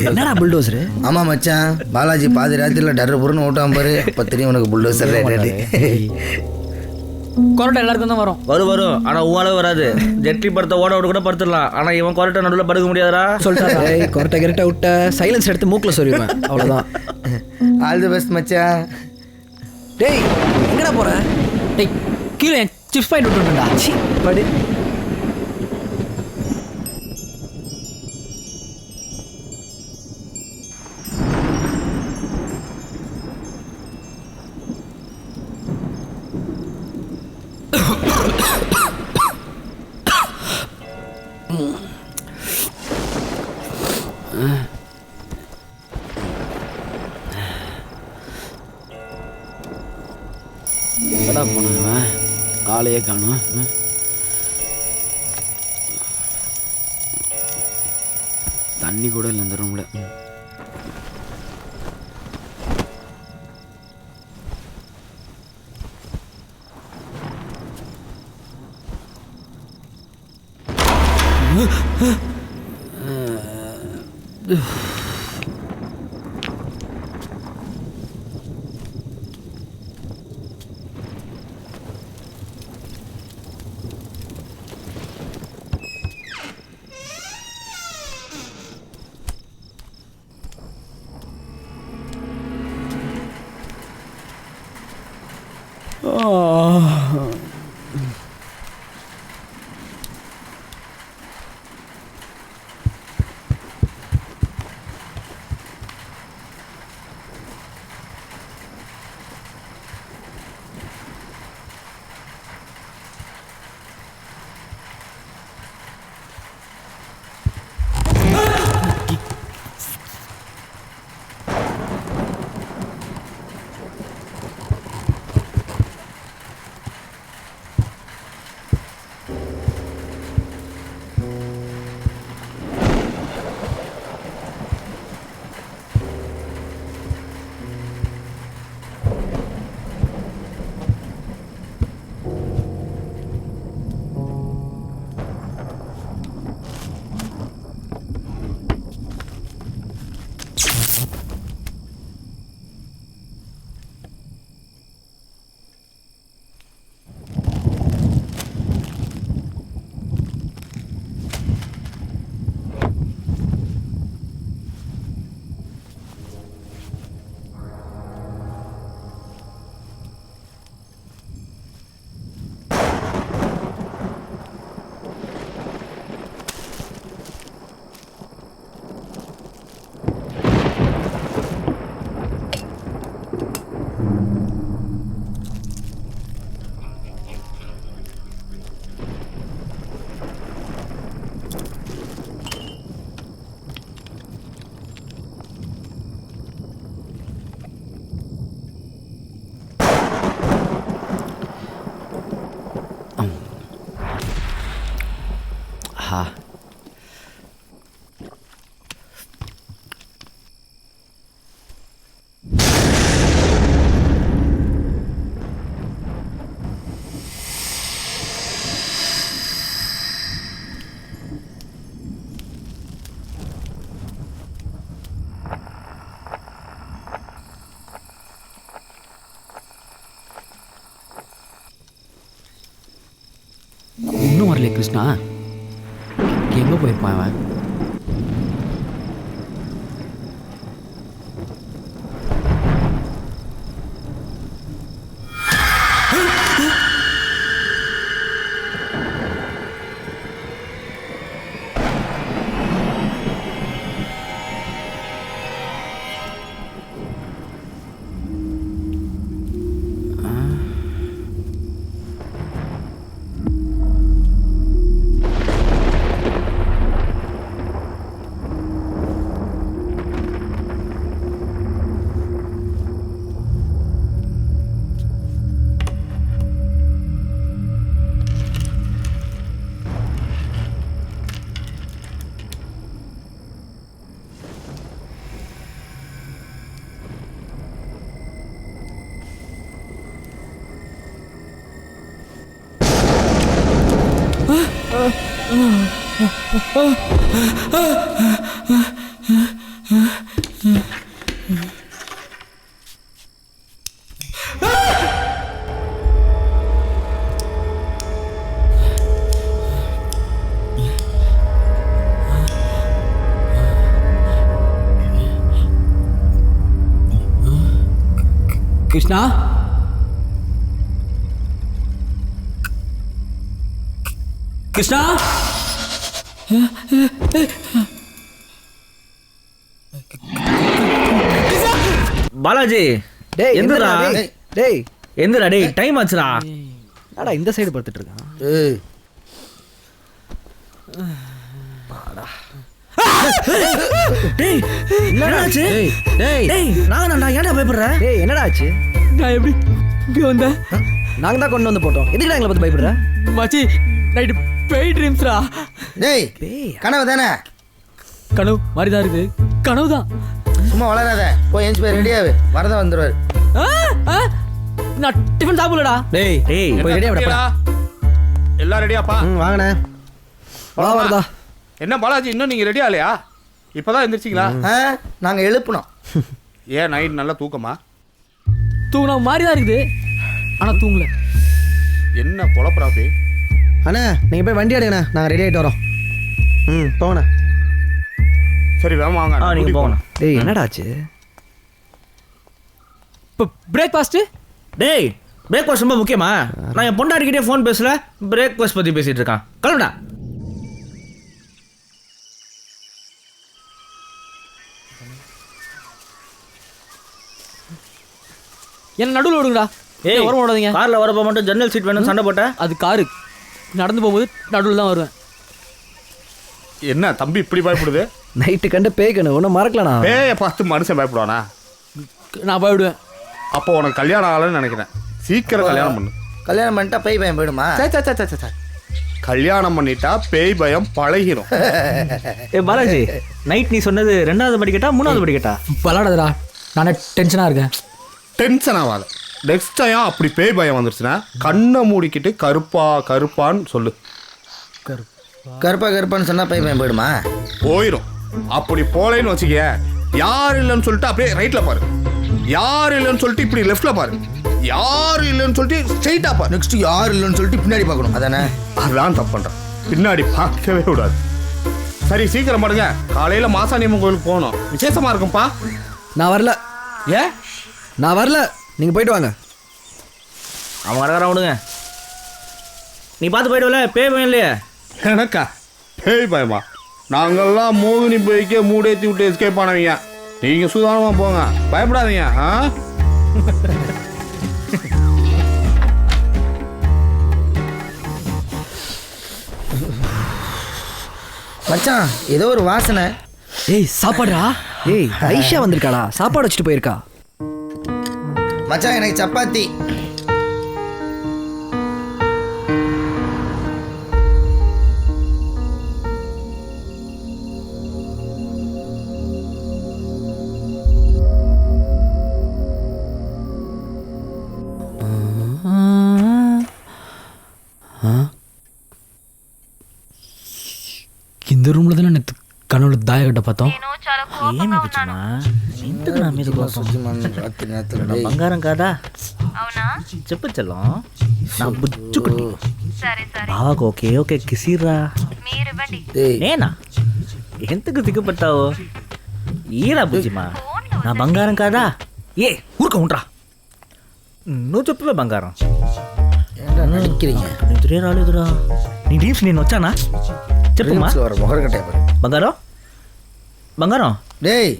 என்னடா புல்டோசரு? ஆமாம் மச்சான், பாலாஜி பாதி ராத்திரியில் டர்ரு புருன்னு ஓட்டாம பாரு, அப்போ தெரியும் உனக்கு புல்டோசர் ரேட்டு. கொரோட்டா எல்லாருக்கும் தான் வரும். வரும், ஆனால் உன் வராது. ஜெட்லி படத்தை ஓட விட கூட படுத்துடலாம், ஆனால் இவன் கொரோட்டா நடுவில் படுக்க முடியாதா? சொல்லிட்டா கொரட்டை கிரட்டை விட்ட சைலன்ஸ் எடுத்து மூக்கில் சொல்லிடுவேன், அவ்வளோதான். ஆல் தி பெஸ்ட் மச்சான். டேய், எங்கடா போற? டேய், கீழே சிப்ஸ் பாயிண்ட் விட்டுருந்தா. சி, படு. எடா போனவன் ஆளையே காணும். தண்ணி கூட இல்லை இந்த ரூமில். ஆஹா. இன்னும் வரலையே கிருஷ்ணா, எங்கே போயிருப்பான் அவன்? கிருஷ்ணா, கிருஷ்ணா, பாலாஜி டேய் எந்திரா. டேய் எந்திரா டேய், டைம் ஆச்சுடா. அடா இந்த சைடு படுத்துட்டு இருக்கான். ஏய் டேய் என்னடா ஆச்சு? டேய் டேய் நான் ஏன்டா பயப்படுற? டேய் என்னடா ஆச்சு? நான் எப்படி இங்கே வந்தேன்? நாங்க தான் கொண்டு வந்து போட்டோம். எதுக்குடா எங்களை பார்த்து பயப்படுற? மச்சி, நைட்டு பேய் ட்ரீம்ஸ்ரா. டேய் கனவு தானே? கனவு மாதிரி தான் இருக்குது. கனவு தான். சும்மா வளராத. போய் எஞ்சி போய் ரெடியாவு. வரதான் வந்துடுவார். நான் டிஃபன் சாப்பிடலடா. டேய் டேய் போய் ரெடியா விட. எல்லாம் ரெடியாப்பா? வாங்கண்ணே. வா வரதா. என்ன பாலாஜி, இன்னும் நீங்க ரெடியா இல்லையா? இப்பதான் எந்திரிச்சிங்களா? நாங்க எழுப்பணும். ஏன் நைட் நல்லா தூக்கமா? தூங்கின மாதிரி தான் இருக்குது, ஆனா தூங்கல. என்ன பொழப்புறாப்பி? அண்ணா நீங்க போய் வண்டி எடுங்கண்ணா, நாங்க ரெடி ஆயிட்டு வரோம். போங்கண்ணா. சரி வேமா வாங்க. நீங்க போகணும். டேய் என்னடா ஆச்சு? இப்போ பிரேக்ஃபாஸ்ட்டு? டேய் பிரேக்ஃபாஸ்ட் ரொம்ப முக்கியமா? நான் என் பொண்டாட்டிக்கிட்டே ஃபோன் பேசல, பிரேக்ஃபாஸ்ட் பற்றி பேசிட்டு இருக்கான். கிளம்புடா. என்ன நடுவில் விடுங்கடா. ஏய் வர விடாதீங்க. காரில் வரப்போ மட்டும் ஜன்னல் சீட் வேணும் சண்டை போட்ட. அது காரு, நடந்து போகும்போது நடுவில் தான் வருவேன். என்ன தம்பி இப்படி பயப்படுது? நைட்டு கண்டு பேய் கண்ணு ஒன்றும் மறக்கலண்ணா. பேயை பார்த்து மனுஷன் பயப்படுவானா? நான் பயப்படுவேன். அப்போ உனக்கு கல்யாணம் ஆகலன்னு நினைக்கிறேன். சீக்கிரம் கல்யாணம் பண்ணு. கல்யாணம் பண்ணிட்டா பேய் பயம் போயிடுமா? கல்யாணம் பண்ணிட்டா பேய் பயம் பழகிரும். ஏ பாலாஜி, நைட் நீ சொன்னது 2வது படிக்கட்டா 3வது படிக்கட்டா? பலாடாதடா, நானே டென்ஷனாக இருக்கேன். டென்ஷன் ஆகாத. நெக்ஸ்ட் டைம் அப்படி பேய் பயம் வந்துருச்சுன்னா கண்ணை மூடிக்கிட்டு கருப்பா கருப்பான்னு சொல்லு. கருப்பா கருப்பான்னு சொன்னா பேய் பயம் போயிடுமா? போயிடும். அப்படி போலேன்னு வச்சுக்க, யார் இல்லைன்னு சொல்லிட்டு அப்படியே ரைட்ல பாரு, யார் இல்லைன்னு சொல்லிட்டு இப்படி லெஃப்ட்ல பாரு, யார் இல்லைன்னு சொல்லிட்டு ஸ்ட்ரைட்டா பாரு. நெக்ஸ்ட் யார் இல்லைன்னு சொல்லிட்டு பின்னாடி பார்க்கணும். அதானே? அதான் தப்பு பண்றேன். பின்னாடி பார்க்கவே விடாது. சரி சீக்கிரம் பாருங்க, காலையில மாசாணியம்மன் கோயிலுக்கு போகணும். விசேஷமா இருக்கும்பா. நான் வரல. ஏன் நான் வரல, நீங்க போயிட்டு வாங்க. அவன் வரவர விடுங்க. நீ பார்த்து போயிடுவல, பேய் பயம் இல்லையே. எனக்கா பேய் பயமா? நாங்கெல்லாம் மோகினி பேய்க்கே மூடேற்றி விட்டு எஸ்கேப் ஆனவங்க. நீங்க சுதாரணமா போங்க, பயப்படாதீங்க. மச்சான் ஏதோ ஒரு வாசனை. ஏய் சாப்பாடுடா. ஏய் ஐஷா வந்திருக்காடா, சாப்பாடு வச்சுட்டு போயிருக்கா. மச்சான் எனக்கு சப்பாத்தி. இந்த ரூமில் தானே நேற்று కనులు దాయగడ్డ పత్తాం ఏమి బుజ్జమ్మా ఎందుకు నా మీద కోసం నా బంగారం కాదా చెప్పు చెల్లం నా బుజ్జుకుటి బావకు ఓకే ఓకే కిసిరా నేనా ఎందుకు దిగుపట్టావు ఈరా బుజ్జిమా నా బంగారం కాదా ఏ ఊరుక ఉంటా నువ్వు చెప్పవే బంగారం నిద్రే రాలేదురా నీ డ్రీమ్స్ నేను వచ్చానా చెప్పమ్మా బంగారం బంగారం டேய்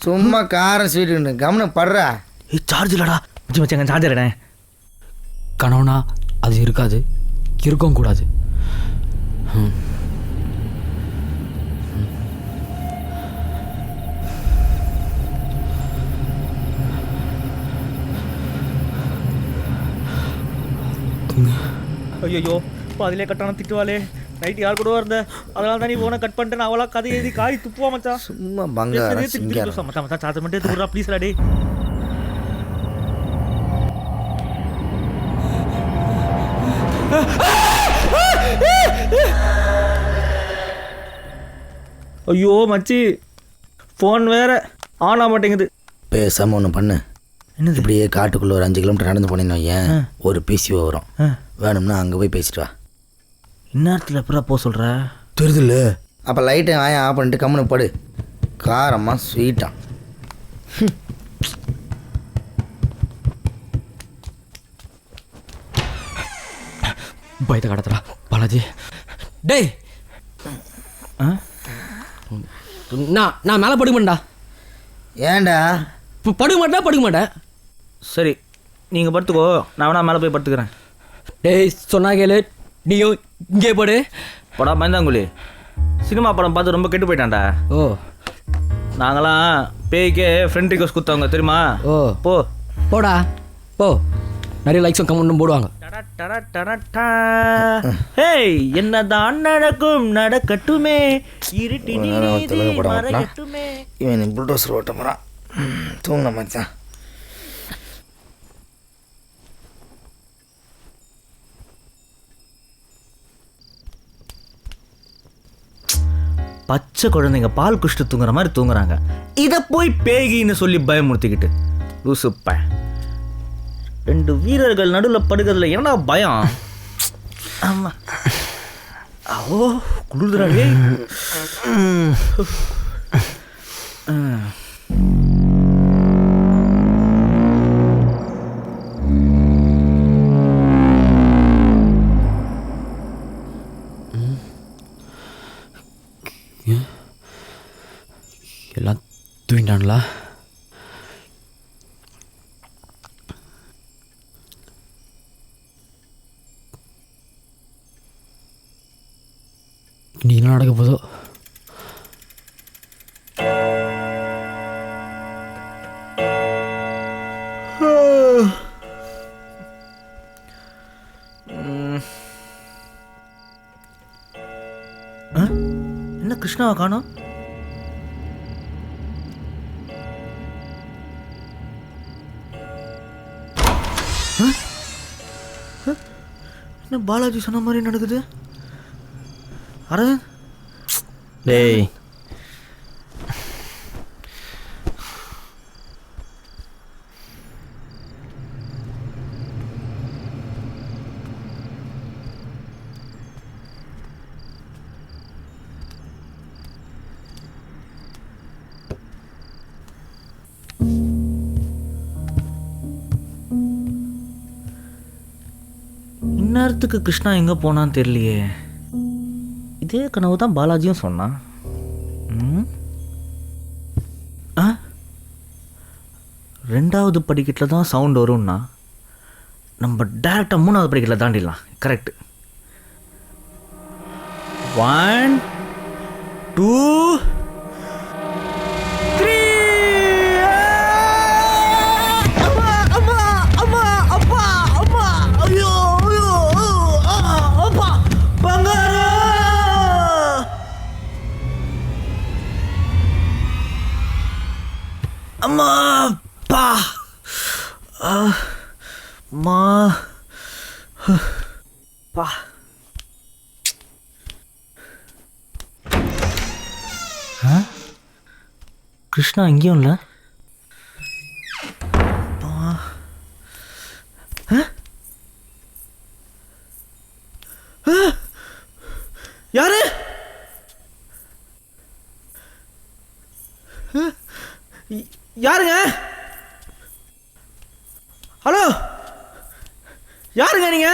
சும்மா காரம் ஸ்வீட்டு கவனம் படுறா ఏ చార్జ్ இல்லடா மச்சி மச்சாங்க சார்ஜர் கனவுனா அது இருக்காது இருக்கவும் கூடாது ஐயோ பாதிலே கட்டான திட்டுவாளே நைட் யார் கூட இருந்த அதனால தான் நீ போன கட் பண்ணிட்டு அவளா கதை எழுதி காய் துப்புவா மச்சான் சும்மா பங்காரம் மச்சான் மச்சான் சார்ஜர் மட்டும் எடுத்து ப்ளீஸ் ராடி ஐயோ மச்சி ஃபோன் வேற ஆன் ஆக மாட்டேங்குது பேசாமல் ஒன்று பண்ணு என்னது இப்படியே காட்டுக்குள்ளே ஒரு 5 கிலோமீட்டர் நடந்து போனீங்கன்னா ஏன் ஒரு பிசிஓ வரும் வேணும்னா அங்கே போய் பேசிட்டு வா இந்நேரத்தில் எப்படா போக சொல்கிற தெரியுதுல்ல அப்போ லைட்டை ஆயா ஆஃப் பண்ணிட்டு கம்முன்னு படு காரமாக ஸ்வீட்டாக பயத்தை கடத்துறா பாலாஜி டேய் நான் மேலே படுக்க மாட்டேன்டா ஏன்டா படுக்க மாட்டேன் சரி நீங்கள் படுத்துக்கோ நான் வேணா மேலே போய் படுத்துக்கிறேன் டேய் சொன்னா கேளு நீயும் இங்கே படு படம் பயந்தாங்குழி சினிமா படம் பார்த்து ரொம்ப கெட்டு போயிட்டான்டா ஓ நாங்களாம் பேய்க்கே ஃப்ரெண்ட் ரிக்வஸ்ட் கொடுத்தவங்க தெரியுமா ஓ போ போடா போ நிறைய லைக்ஸும் கமெண்ட்டும் போடுவாங்க ஹேய் என்னதான் நடக்கும் நடக்கட்டுமே இருட்டினிலே மறையட்டுமே இவன் புல்டோசர் ஓட்ட போகிறான் தூங்கின மச்சான் பச்சை குழந்தைங்க பால் குடிச்சிட்டு தூங்குற மாதிரி தூங்குறாங்க இதை போய் பேகின்னு சொல்லி பயமுறுத்திக்கிட்டு லூசுப்ப 2 வீரர்கள் நடுவில் படுக்கிறதுல என்னடா பயம் ஆமா ஓ குளிர்றாடே எல்லாம் தூங்கிட்டாங்களா நீ என்ன நடக்க போதோ என்ன கிருஷ்ணாவை காணோம் என்ன பாலாஜி சொன்ன மாதிரி நடக்குது அரவிந்த் டேய் இந்நேரத்துக்கு கிருஷ்ணா எங்கே போனான்னு தெரியலையே இதே கனவு தான் பாலாஜியும் சொன்னான் ரெண்டாவது படிக்கட்டில் தான் சவுண்ட் வரும்னா நம்ம டேரெக்டாக 3வது படிக்கட்டில் தாண்டிடலாம் கரெக்டு 1 2 3 அம்மா அம்மா அப்பா அம்மா ஐயோ ஐயோ அப்பா பங்காரா அம்மா பா மா பா கிருஷ்ணா இங்கேயும் இல்லை. யாரு? யாருங்க? ஹலோ, யாருங்க நீங்க?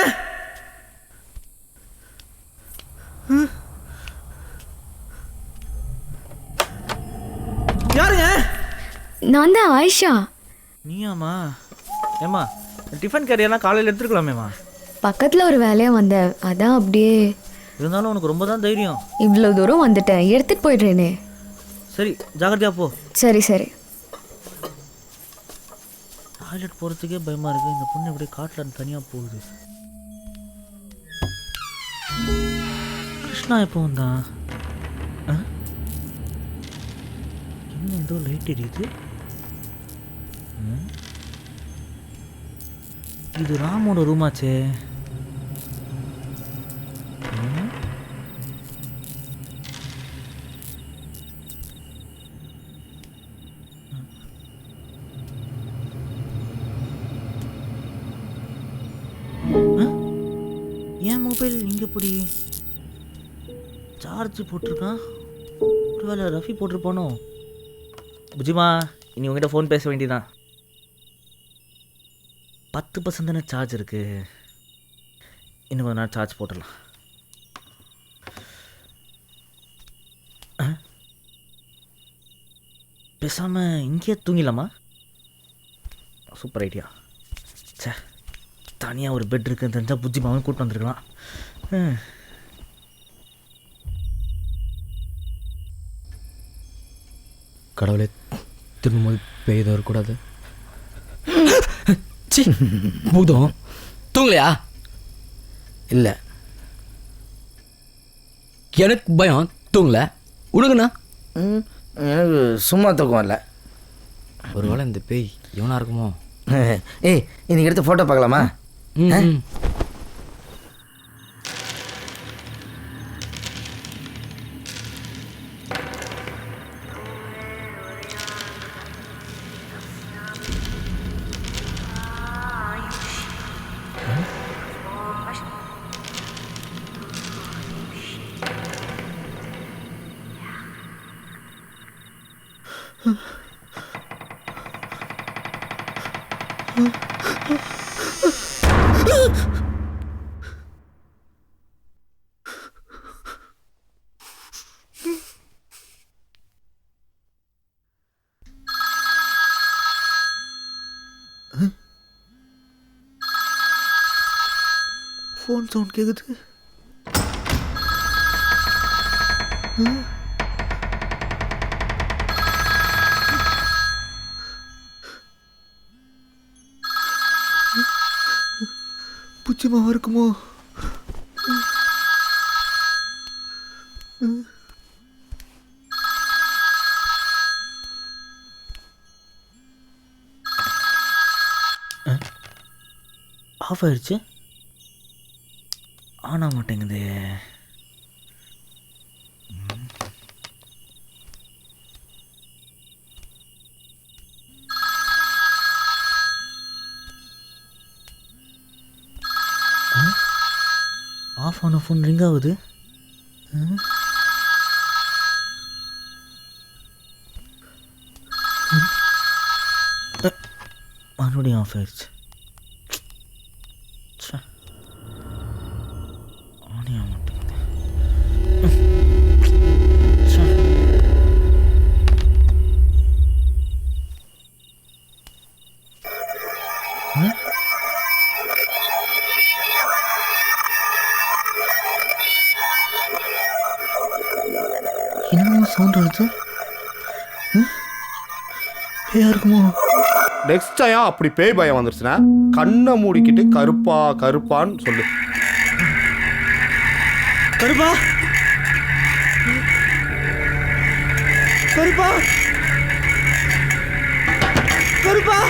யாருங்க? நான் தான் ஆயிஷா. நீயாம்மா? ஏம்மா டிஃபன் கேரியெல்லாம் காலையில் எடுத்துருக்கலாமேம்மா. பக்கத்தில் ஒரு வேலையாக வந்தேன், அதான் அப்படியே. இருந்தாலும் உனக்கு ரொம்ப தான் தைரியம். இவ்வளோ தூரம் வந்துட்டேன், எடுத்துகிட்டு போயிடுறேனே. சரி ஜாகிரதையா போ. சரி சரி. டாய்லெட் போகிறதுக்கே பயமாக இருக்குது, இந்த பொண்ணு எப்படியே காட்டில் தனியாக போகுது. கிருஷ்ணா எப்போ வந்தான்? என்ன ஏதோ லைட் எரியுது. இது ராமோட ரூமாச்சே. ஏன் மொபைல் இங்கே எப்படி சார்ஜ் போட்டிருக்கான்? ஒரு வேளை ரஃபி போட்டிருப்பானோ? புஜிமா, இனி உங்ககிட்ட ஃபோன் பேச வேண்டியதான். 10% தானே சார்ஜ் இருக்கு, இன்னும் கொஞ்ச நேரம் சார்ஜ் போட்டுடலாம். பேசாமல் இங்கேயே தூங்கிடலாமா? Super idea. சே, தனியாக ஒரு பெட் இருக்குன்னு தெரிஞ்சால் புஜிமாவும் கூப்பிட்டு வந்துருக்கலாம். கடவுளே, திரும்ப போய் பெய்த வரக்கூடாது. சி, பூதம் தூங்கலையா? இல்லை, எனக்கு பயம், தூங்கலை. உனக்குண்ணா? எனக்கு சும்மா தூக்கம் இல்லை. ஒருவேளை இந்த பேய் எவனா இருக்குமோ? ஏய், இன்னைக்கு எடுத்து ஃபோட்டோ பார்க்கலாமா? ஃபோன் சவுண்ட் கேட்குது. புச்சிமாவா இருக்குமோ? ஆஃப் ஆயிடுச்சு, ஆனா மாட்டேங்குது. ஆஃப் ஆன ஃபோன் ரிங் ஆகுது. மறுபடியும் ஆஃப் ஆயிடுச்சு. ஆனியா மாட்டேங்குது. என்னமோ சவுண்ட் வருது. பேயா இருக்குமோ? நெக்ஸ்ட் டைம் அப்படி பேய் பயம் வந்துருச்சுன்னா கண்ணை மூடிக்கிட்டு கருப்பா கருப்பான்னு சொல்லு. கருப்பா கருப்பா கருப்பா.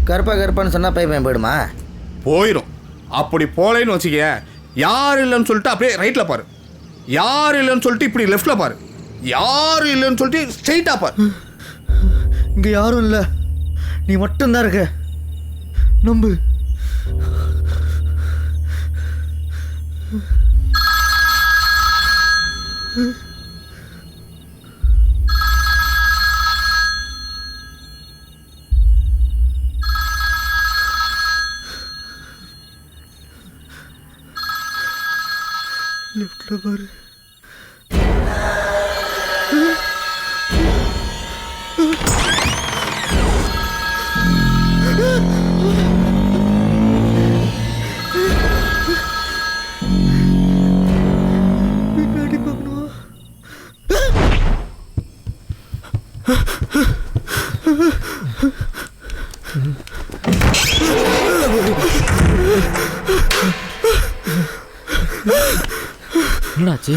கருப்பான்னு சொன்னால் பையன் போயிடுமா? போயிடும். அப்படி போலேன்னு வச்சுக்க, யார் இல்லைன்னு சொல்லிட்டு அப்படியே ரைட்டில் பாரு, யார் இல்லைன்னு சொல்லிட்டு இப்படி லெஃப்டில் பாரு, யார் இல்லைன்னு சொல்லிட்டு ஸ்ட்ரெயிட்டாக பாரு. இங்கே யாரும் இல்லை, நீ மட்டும்தான் இருக்க, நம்பு. லெஃப்டில் பாரு. பின்னாடி பார்க்கணும். என்னாச்சு?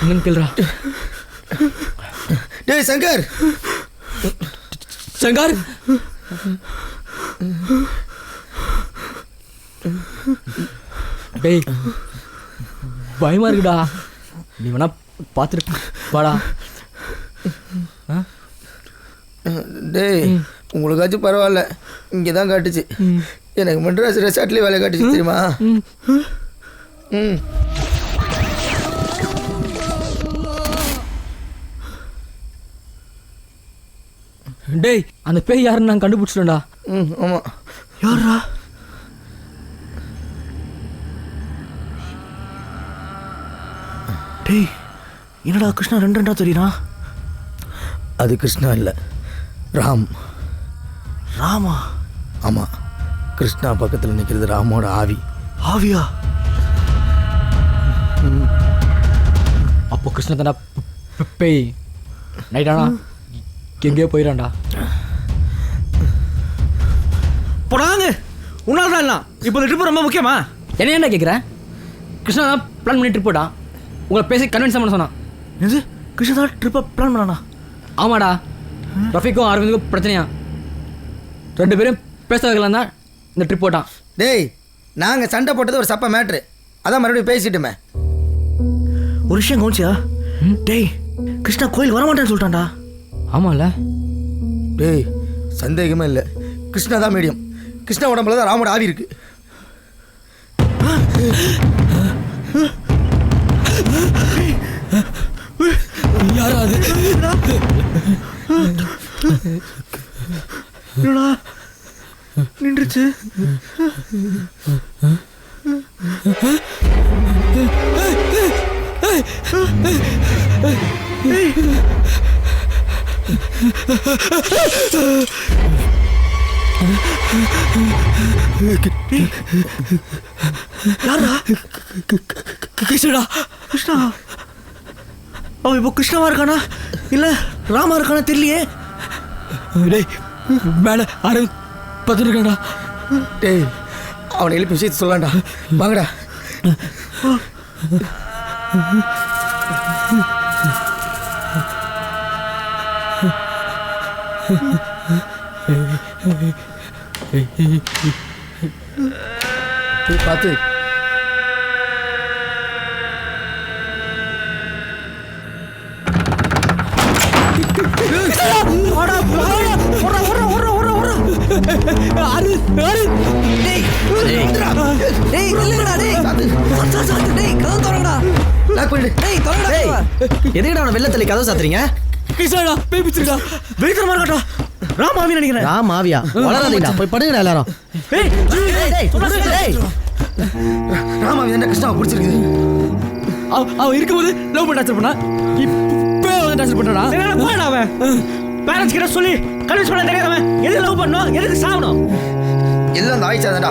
என்னன்னு கேள்றா. டேய் சங்கர், சங்கர், டேய் பயமா இருக்குடா. நீ வேணா பார்த்துட்டு வாடா. டேய் உங்களுக்காச்சும் பரவாயில்ல, இங்கே தான் காட்டுச்சு. எனக்கு மெட்ராஸ் ரெசார்ட்லேயே வேலை காட்டுச்சு தெரியுமா? ம். டேய் அந்த பேய் யாருன்னு நான் கண்டுபிடிச்சிட்டேன்டா. ஆமாம். யாரா? டேய் என்னடா கிருஷ்ணா ரெண்டா தெரியுறா? அது கிருஷ்ணா இல்லை, ராம். ராமா? ஆமாம், கிருஷ்ணா பக்கத்தில் நிற்கிறது ராமோட ஆவி. ஆவியா? அப்போ கிருஷ்ண தானே பேய். நைட்டானா எங்கேயோ போயிடான்டா. போடாங்க உன்னால தான் இல்லை. இப்போ இந்த ட்ரிப்பு ரொம்ப முக்கியமா? என்ன என்ன கேட்குறேன்? கிருஷ்ணா தான் பிளான் பண்ணி ட்ரிப் போட்டான். உங்களை பேசி கன்வின்ஸ் பண்ண சொன்னான். இது கிருஷ்ணா தான் ட்ரிப்பை பிளான் பண்ணானா? ஆமாடா. ரஃபிக்கும் அரவிந்துக்கும் பிரச்சனையா, 2 பேரும் பேச வைக்கலாம் தான் இந்த ட்ரிப் போட்டான். டேய் நாங்கள் சண்டை போட்டது ஒரு சப்ப மேட்ரு, அதான் மறுபடியும் பேசிட்டுமே. ஒரு விஷயம் கவனிச்சியா? டேய் கிருஷ்ணா கோயில் வரமாட்டேன்னு சொல்லிட்டான்டா. ஆமாம்ல? டேய் சந்தேகமே இல்லை, கிருஷ்ணா தான் மீடியம். கிருஷ்ணா உடம்புல தான் ராமோட ஆவி இருக்கு. யாராவது நின்றுச்சு. யாரா? கிருஷ்ணா. கிருஷ்ணா அவன் இப்போ கிருஷ்ணாவா இருக்கானா இல்லை ராமா இருக்கானா தெரியலையே. டேய் மேலே அரவிந்த் பார்த்துருக்காண்டா. டேய் அவனை எழுப்பி விஷயத்தை சொல்லலாம்டா, வாங்கடா. பார்த்து எதுக்குடா அவனை வெள்ளத்தள்ளி கதவு சாத்துறீங்க? கிருஷ்ணா பேய் பிடிச்சிருக்கா. வெயிட்டமா இருக்கட்டா. ராமாவி நினைக்கிறேன். ராமாவியா? வளராதீங்கடா, போய் படுங்கடா எல்லாரும். ராமாவி என்ன கிருஷ்ணாவை பிடிச்சிருக்கு? அவன் இருக்கும்போது லவ் பண்ண டார்ச்சர் பண்ணா, இப்போ வந்து டார்ச்சர் பண்ணா. போயிடா அவன். பேரண்ட்ஸ் கிட்ட சொல்லி கன்வின்ஸ் பண்ண தெரியாதவன் எதுக்கு லவ் பண்ணணும், எதுக்கு சாகணும்? எல்லாம் அந்த ஆயிச்சாதடா,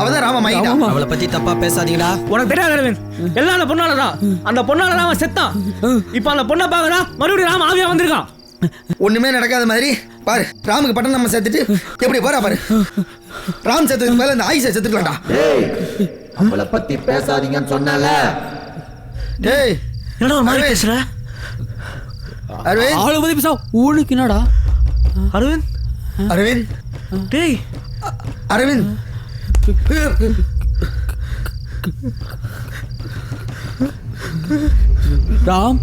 அவதான் ராமா மைண்டா. அவளை பத்தி தப்பா பேசாதீங்கடா. உனக்கு தெரியாது அரவிந்த், எல்லாம் அந்த பொண்ணால தான். அந்த பொண்ணால தான் அவன் செத்தான். இப்போ அந்த பொண்ணை பார்க்கறா மறுபடியும் ராம ஆவியா வந்திருக்கான். ஒண்ணுமே நடக்காத மாதிரி பாரு, ராமுக்கு பட்டம் நம்ம சேர்த்துட்டு எப்படி போறா பாரு. ராம் செத்துக்கு மேல இந்த ஆயிஷா செத்துக்கலாம்டா. அவளை பத்தி பேசாதீங்கன்னு சொன்னால. டேய் என்னடா ஒரு மாதிரி பேசுற? அரவிந்த் அவளை பத்தி பேசா உனக்கு என்னடா? அரவிந்த் அரவிந்த் டேய் அரவிந்த் ராம்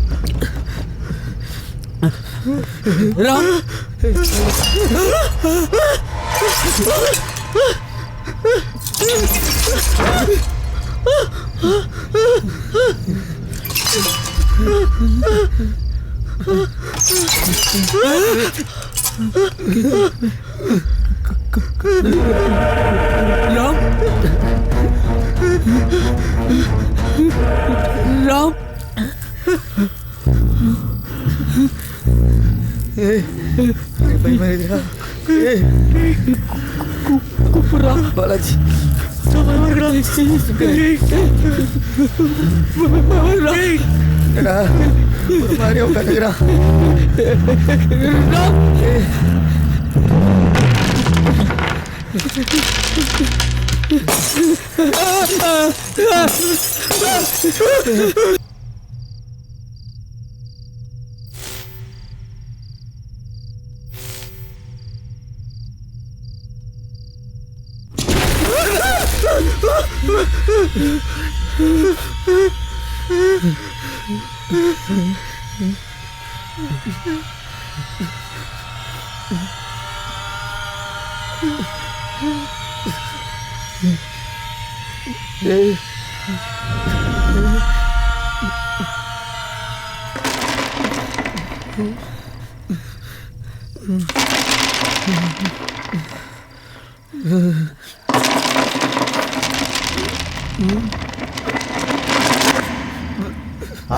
ராம் ராம் ராம் கூப்பிடுறா பாலாஜி ஒரு மாதிரி உட்காந்துக்கிறான்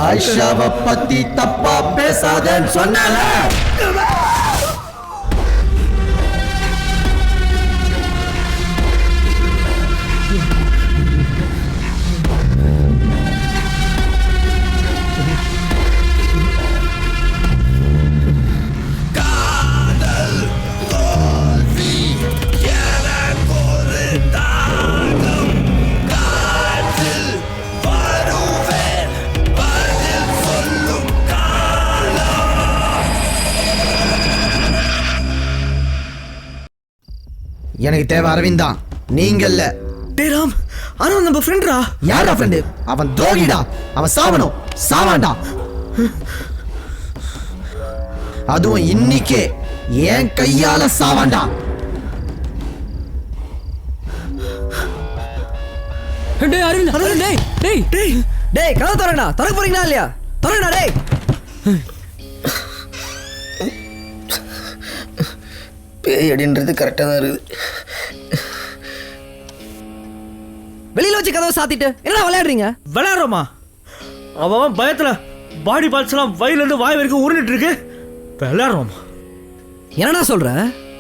ஆயிஷாவை பத்தி தப்பா பேசாதேன்னு சொன்னால எனக்கு தேவை அரவிந்த் தான், நீங்க இல்ல. டேய் ராம், அரவிந்த் நம்ம ஃப்ரெண்ட்ரா. யாரா ஃப்ரெண்டு? அவன் துரோகிடா. அவன் சாவணும், சாவாண்டா. அதுவும் இன்னைக்கே என் கையால சாவாண்டா. டேய் அரவிந்த், அரவிந்த் டேய் டேய் டேய் டேய் கதவு திறங்கடா. திறக்க போறீங்களா இல்லையா? திறங்கடா டேய். பேய் அடின்றது கரெக்டாக தான் இருக்குது. வெளியில வச்சு கதவை சாத்திட்டு என்ன விளையாடுறீங்க? விளையாடுறோமா? அவன் பயத்துல பாடி பார்ட்ஸ் எல்லாம் வயிறுல இருந்து வாய் வரைக்கும் உருண்டுட்டு இருக்கு. விளையாடுறோமா? என்னடா சொல்ற?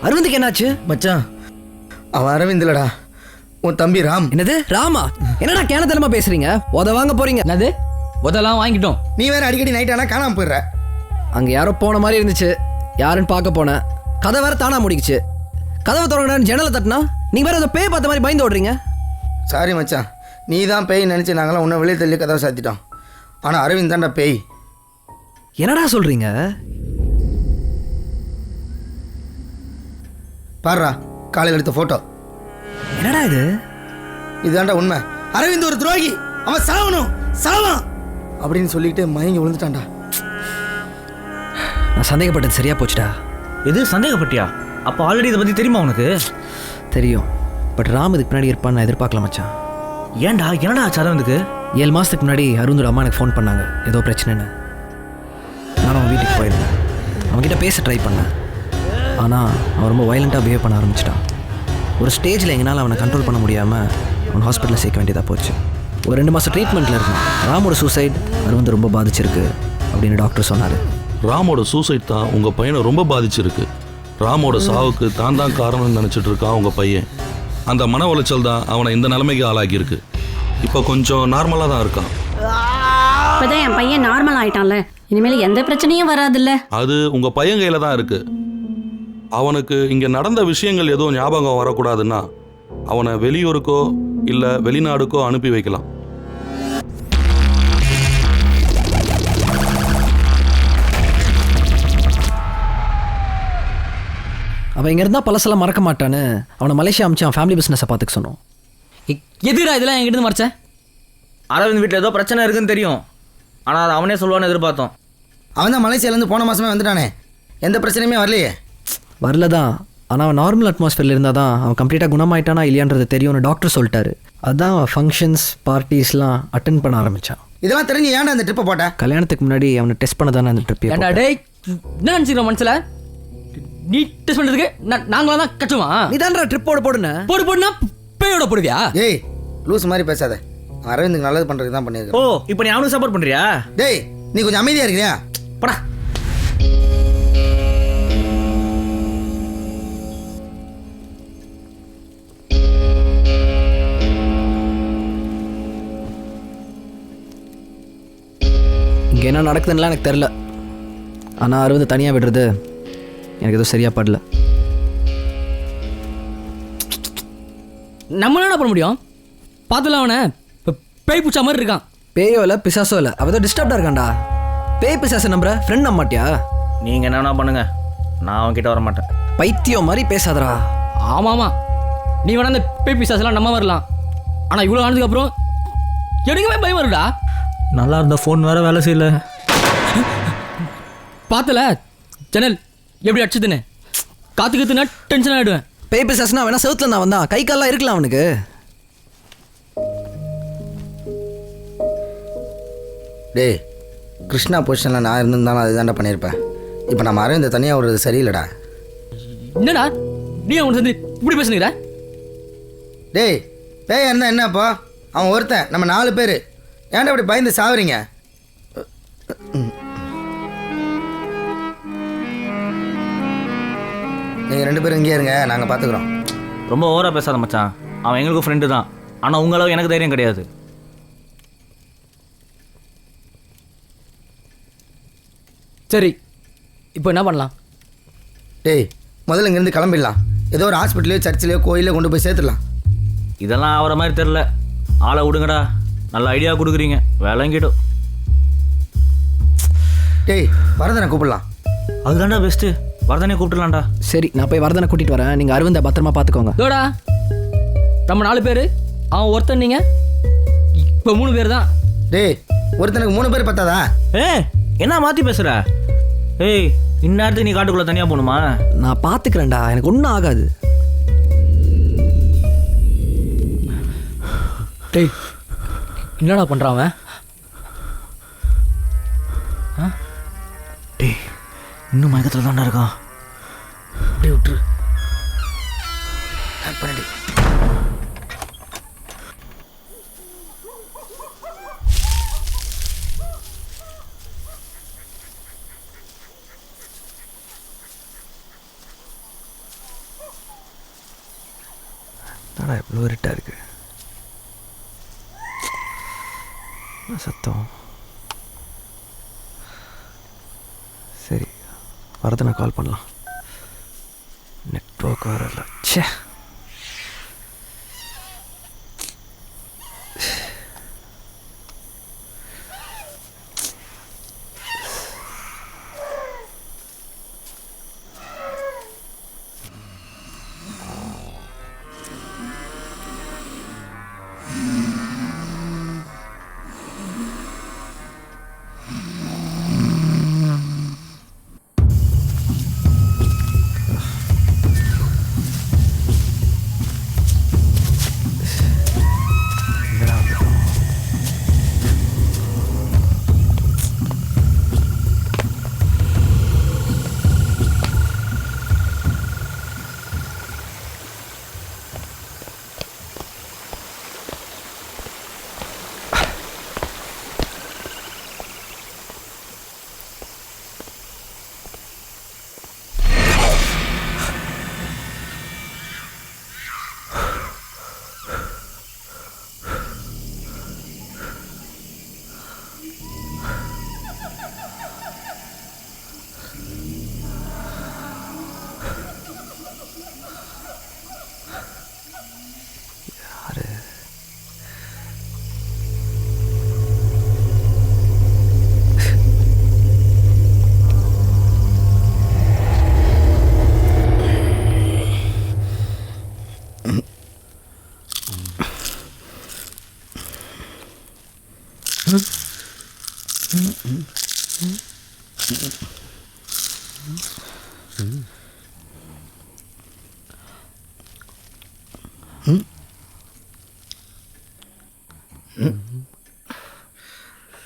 அரவிந்துக்கு என்னாச்சு? மச்சான், அவன் அரவிந்த் இல்லடா, உன் தம்பி ராம். என்னது ராமா? என்னடா கேனத்தனமா பேசுறீங்க? உத வாங்க போறீங்க? என்னது உதெல்லாம் வாங்கிட்டோம். நீ வேற அடிக்கடி நைட் ஆனா காணாம போயிடுற. அங்க யாரோ போன மாதிரி இருந்துச்சு, யாருன்னு பார்க்க போனேன். கதை வேற தானா முடிக்குச்சு. கதவை திறங்கடான்னு ஜன்னலை தட்டினா நீங்க வேற ஏதோ பேய் பார்த்த மாதிரி பயந்து ஓடுறீங்க. சாரி மச்சான், நீ தான் பேய் நினச்சி நாங்களாம் உன்னை வெளியே தள்ளி கதவை சாத்திட்டோம். ஆனால் அரவிந்த் தான்டா பேய். என்னடா சொல்றீங்க? பாருடா காலையில் எடுத்த ஃபோட்டோ. என்னடா இது? இதுதான்டா உண்மை. அரவிந்த் ஒரு துரோகி, அவன் சாவணும், சாவான் அப்படின்னு சொல்லிட்டு மயங்கி விழுந்துட்டான்டா. நான் சந்தேகப்பட்டது சரியா போச்சுடா. எது சந்தேகப்பட்டியா? அப்போ ஆல்ரெடி இதை பற்றி தெரியுமா உனக்கு? தெரியும், பட் ராம் இதுக்கு பின்னாடி இருப்பான்னு நான் எதிர்பார்க்கல மச்சான். ஏன்டா என்னடா ஆச்சு அரவிந்துக்கு? 7 மாதத்துக்கு முன்னாடி அருந்தோட அம்மா எனக்கு ஃபோன் பண்ணாங்க, ஏதோ பிரச்சனைன்னு. நானும் அவன் வீட்டுக்கு போயிருந்தேன். அவன்கிட்ட பேச ட்ரை பண்ணேன். ஆனால் அவன் ரொம்ப வயலண்ட்டாக பிஹேவ் பண்ண ஆரம்பிச்சிட்டான். ஒரு ஸ்டேஜில் எங்களால் அவனை கண்ட்ரோல் பண்ண முடியாமல் அவன் ஹாஸ்பிட்டலில் சேர்க்க வேண்டியதாக போச்சு. ஒரு 2 மாதம் ட்ரீட்மெண்ட்டில் இருந்தான். ராமோட சூசைட் அரவிந்த் ரொம்ப பாதிச்சிருக்கு அப்படின்னு டாக்டர் சொன்னார். ராமோட சூசைட் தான் உங்கள் பையனை ரொம்ப பாதிச்சிருக்கு. ராமோட சாவுக்கு தான் காரணம்னு நினச்சிட்டு இருக்கான் உங்கள் பையன். அந்த மன உளைச்சல் தான் அவனை இந்த நிலைமைக்கு ஆளாக்கியிருக்கு. இப்போ கொஞ்சம் நார்மலாக தான் இருக்கான். இப்போதான் என் பையன் நார்மல் ஆயிட்டான்ல, இனிமேல் எந்த பிரச்சனையும் வராதுல்ல. அது உங்கள் பையன் கையில் தான் இருக்குது. அவனுக்கு இங்கே நடந்த விஷயங்கள் எதுவும் ஞாபகம் வரக்கூடாதுன்னா அவனை வெளியூருக்கோ இல்லை வெளிநாடுக்கோ அனுப்பி வைக்கலாம். அவன் இங்கே இருந்தால் பழசெல்லாம் மறக்க மாட்டான்னு அவனை மலேசியா அமிச்சு அவன் ஃபேமிலி பிஸ்னஸை பார்த்துக்க சொன்னோம். எதுடா இதெல்லாம் என்கிட்ட மறைச்சேன்? அரவிந்த் வீட்டில் ஏதோ பிரச்சனை இருக்குன்னு தெரியும், ஆனால் அது அவனே சொல்லுவான்னு எதிர்பார்த்தோம். அவன் தான் மலேசியாலேருந்து போன மாதமே வந்துட்டானே, எந்த பிரச்சனையுமே வரலையே. வரல தான், ஆனால் அவன் நார்மல் அட்மாஸ்ஃபியரில் இருந்தால் தான் அவன் கம்ப்ளீட்டாக குணமாயிட்டானா இல்லையான்றது தெரியும்னு டாக்டர் சொல்லிட்டாரு. அதான் அவன் ஃபங்க்ஷன்ஸ் பார்ட்டிஸ்லாம் அட்டென்ட் பண்ண ஆரம்பித்தான். இதெல்லாம் தெரிஞ்சு ஏன்டா அந்த ட்ரிப்பை போட்டேன்? கல்யாணத்துக்கு முன்னாடி அவனை டெஸ்ட் பண்ண தானே அந்த ட்ரிப். ஏன்டா டேய், என்ன நினச்சிக்கிறோம் மனசில்? நீ டெஸ்ட் பண்ணுறதுக்கு நாங்களாம் தான் கட்டுமா? நீ தான்டா ட்ரிப்போட போடுன. போடுனா பேயோட போடுவியா? ஏய் லூஸ் மாதிரி பேசாத, அரவிந்துக்கு நல்லது பண்ணுறதுக்கு தான் பண்ணியிருக்கேன். ஓ, இப்போ நீ அவனுக்கு சப்போர்ட் பண்ணுறியா? டேய் நீ கொஞ்சம் அமைதியாக இருக்கிறியா? படா. இங்கே என்ன நடக்குதுன்னெலாம் எனக்கு தெரில, ஆனால் அரவிந்த் தனியாக விடுறது எனக்கு எதுவும் சரியாக படல. நம்ம என்ன பண்ண முடியும்? பார்த்துல அவனை பேய் பூச்சா மாதிரி இருக்கான். பேயோ இல்லை பிசாசோ இல்லை, அவள் தான் டிஸ்டர்ப்டாக இருக்கான்டா. பேய் பிசாசு நம்புற ஃப்ரெண்ட் நம்ப மாட்டியா? நீங்கள் என்ன பண்ணுங்க, நான் அவன்கிட்ட வர மாட்டேன். பைத்தியம் மாதிரி பேசாதடா. ஆமாம் ஆமாம், நீ வேணா அந்த பேய் பிசாசெல்லாம் நம்ம வரலாம், ஆனால் இவ்வளோ ஆனதுக்கப்புறம் எனக்குமே பயம் வருடா. நல்லா இருந்த ஃபோன் வேறு வேலை செய்யல. பார்த்தல ஜன்னல் எப்படி அடிச்சதுன்னு, காத்துக்குத்துனா டென்ஷன் ஆகிடுவேன். பேய் பிசாசுனா வேணா செவுத்துல நான் வந்தான், கை கால்லாம் இருக்கலாம் அவனுக்கு. டேய் கிருஷ்ணா பொசிஷனில் நான் இருந்திருந்தாலும் அதுதான்டா பண்ணியிருப்பேன். இப்போ நம்ம அரவிந்த் தனியாக விடுறது சரியில்லைடா. என்னடா நீ அவனை சேர்ந்து இப்படி பேசுனீங்க? டேய் பேய் இருந்தால் என்னப்பா, அவன் ஒருத்தன், நம்ம 4 பேர், ஏன்டா இப்படி பயந்து சாவுறீங்க? நீங்கள் 2 பேரும் இங்கே இருங்க, நாங்கள் பார்த்துக்குறோம். ரொம்ப ஓவராக பேசாத மச்சான், அவன் எங்களுக்கு ஃப்ரெண்டு தான், ஆனால் உங்களவு எனக்கு தைரியம் கிடையாது. சரி இப்போ என்ன பண்ணலாம்? டேய் முதல்ல இங்கேருந்து கிளம்பிடலாம், ஏதோ ஒரு ஹாஸ்பிட்டலையோ சர்ச்சிலையோ கோயிலையோ கொண்டு போய் சேர்த்துடலாம். இதெல்லாம் ஆகிற மாதிரி தெரில, ஆளை விடுங்கடா, நல்ல ஐடியா கொடுக்குறீங்க, வேலைங்கிடும். டேய் வரதனை கூப்பிடலாம். அதுதான்டா பெஸ்ட்டு, வரதனே கூப்பிட்டுலாம்டா. சரி நான் போய் வரதனை கூட்டிகிட்டு வரேன், நீங்கள் அரவிந்தை பத்திரமா பார்த்துக்கோங்க. தோடா நம்ம 4 பேர், அவன் ஒருத்தன், நீங்கள் இப்போ 3 பேர் தான். டேய் ஒருத்தனுக்கு 3 பேர் பத்தாதா? என்ன மாற்றி பேசுகிற? ஏய் இந்நேரத்துக்கு நீ காட்டுக்குள்ளே தனியாக போகணுமா? நான் பார்த்துக்கிறேன்டா, எனக்கு ஒன்றும் ஆகாது. டேய் என்னடா பண்ணுறான் அவன்? டேய் இன்னும் மயக்கத்தில் தான்டா இருக்கான். அப்படியே விட்டுரு, பண்ணி. எவ்வளோ இருட்டாக இருக்கு, சத்தம். சரி வரதனை கால் பண்ணலாம், நெட்வொர்க் வரல. ச்சே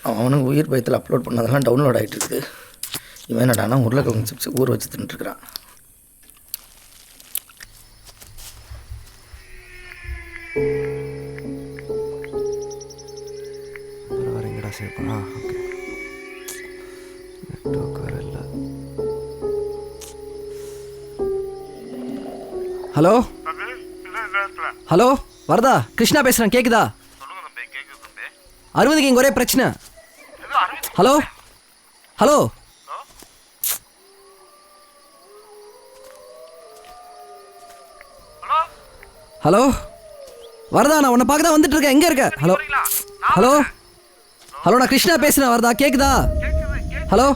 அவனுக்கு உயிர் பயத்தில் அப்லோட் பண்ணதெல்லாம் டவுன்லோட் ஆகிட்டு இருக்குது. இவன் என்னடானா உருளைக்கிழங்கு சிப்ஸ் ஊற வச்சு தின்னுட்டுருக்கிறான். வேறு எங்கடா சேவ் பண்ணா? ஓகே, நெட்வொர்க் வேறு இல்லை. ஹலோ ஹலோ, வரதா? கிருஷ்ணா பேசுகிறேன், கேட்குதா? அரவிந்துக்கு இங்கே ஒரே பிரச்சனை. ஹலோ ஹலோ, ஹலோ வரதா, நான் உன்னை பார்க்க தான் வந்துட்டு இருக்கேன். எங்கே இருக்க? ஹலோ ஹலோ ஹலோ, நான் கிருஷ்ணா பேசுகிறேன். வரதா, கேட்குதா? ஹலோ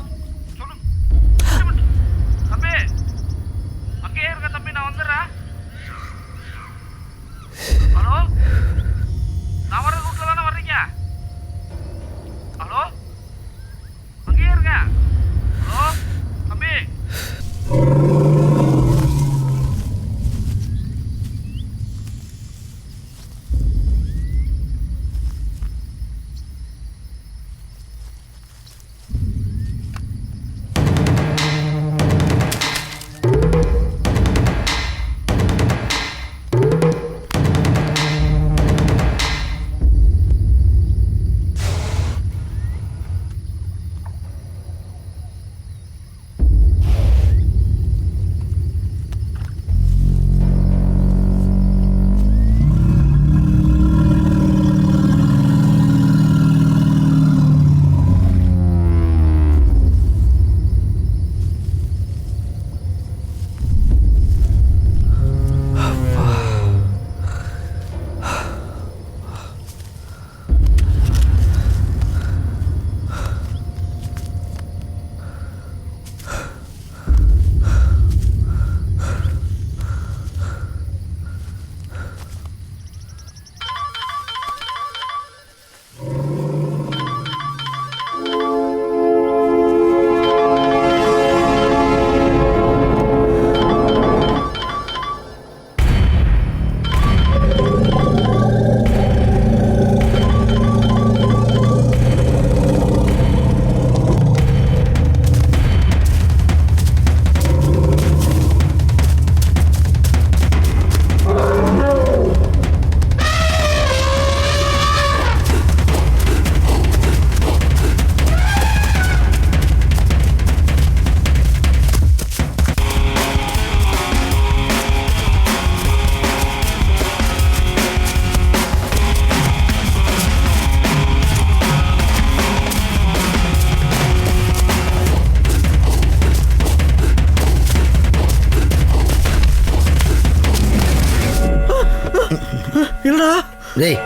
இல்லடா டேய்,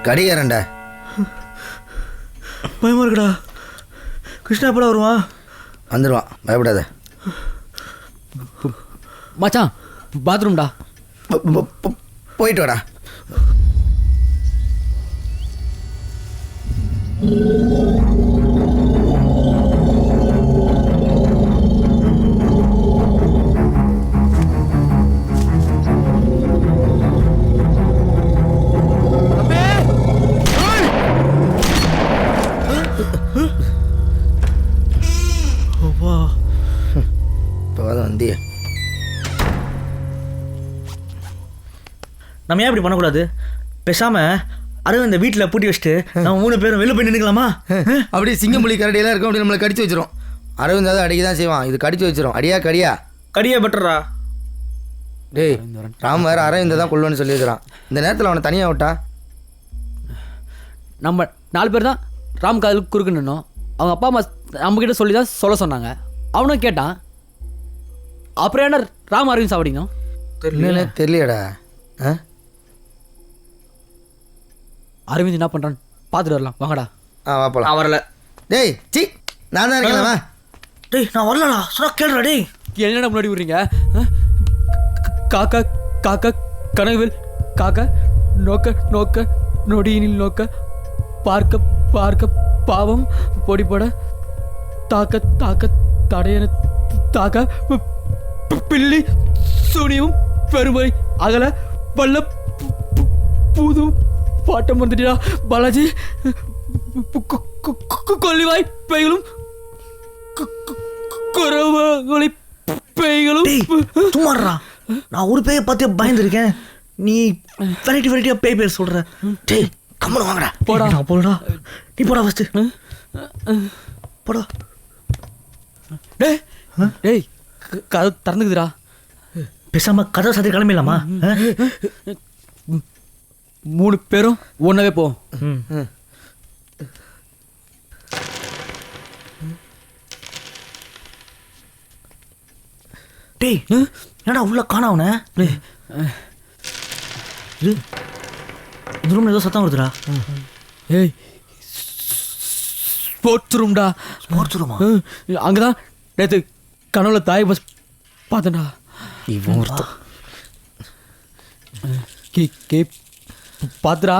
கடிகாரன்டா. பயமா இருக்குடா. கிருஷ்ணா எப்படா வருவான்? வந்துடுவான், பயப்படாத. மச்சான் பாத்ரூம்டா. போயிட்டு வாடா. வந்திய நம்ம ஏன் இப்படி பண்ணக்கூடாது? பேசாம அரவிந்த் வீட்டில் பூட்டி வச்சுட்டு நம்ம 3 பேரும் வெளில போய் நின்றுக்கலாமா? அப்படியே சிங்கம்புலி கரடியெல்லாம் இருக்கும், அப்படி நம்மளை கடிச்சு வச்சிரும். அரவிந்த் அதை அடிக்க தான் செய்வான், இது கடிச்சு வச்சிரும். அடியா கடியா கடியா பெட்டரா? டேய், ராம் வேறு அரவிந்தை தான் கொள்ளுன்னு சொல்லியிருக்கிறான். இந்த நேரத்தில் அவனை தனியாக விட்டா நம்ம 4 பேர் தான் ராம் காதலுக்கு குறுக்கு நின்னோம். அவங்க அப்பா அம்மா நம்மக்கிட்ட சொல்லி தான் சொல்ல சொன்னாங்க. அவனும் கேட்டான். அப்புறம் என்ன ராம் அரவிந்த் சாப்பிடணும்? தெரியலடா. அரவிந்த் என்ன பண்ணுறான்னு பார்த்துட்டு வரலாம், வாங்கடா. வாப்பலாம். வரல. டேய் சி, நான் தான் இருக்கேன். டேய் நான் வரலடா, சொன்னா கேளுடா. டேய் என்னடா முன்னாடி விடுறீங்க? காக்கா காக்கா கனவில் காக்கா நோக்க நோக்க நொடியினில் நோக்க பார்க்க பார்க்க பாவம் பொடி போட தாக்க தாக்க தடையன தாக்க பில்லி சூனியும் பெருமை அகல வல்ல புது பாட்டம் வந்துட்டா பாலாஜி கொல்லிவாய் பெய்களும் குறவங்களை பெய்களும் சும்மாடுறா. நான் ஒரு பேயை பார்த்து பயந்துருக்கேன். நீ வெரைட்டி வெரைட்டியா பேய் பேர் சொல்ற. டேய் கம்மனு வாங்கடா. போடா போடா. நீ போடா ஃபர்ஸ்ட். போடா. டேய் டேய் கதை திறந்துக்குதுடா. பேசாம கதை சாத்தி கிளம்பிடலாமா? 3 பேரும் ஒன்னாவே போ. டேய் என்னடா உள்ள காணவன? இந்த ரூம்ல ஏதோ சத்தம் வருதுடா. ஏய் ஸ்போர்ட்ஸ் ரூம்டா. ஸ்போர்ட்ஸ் ரூமா? அங்கதான் நேற்று கனவுல தாய் பஸ் பார்த்தேன்டா. இவன் ஒருத்தன் கே பாத்துடா.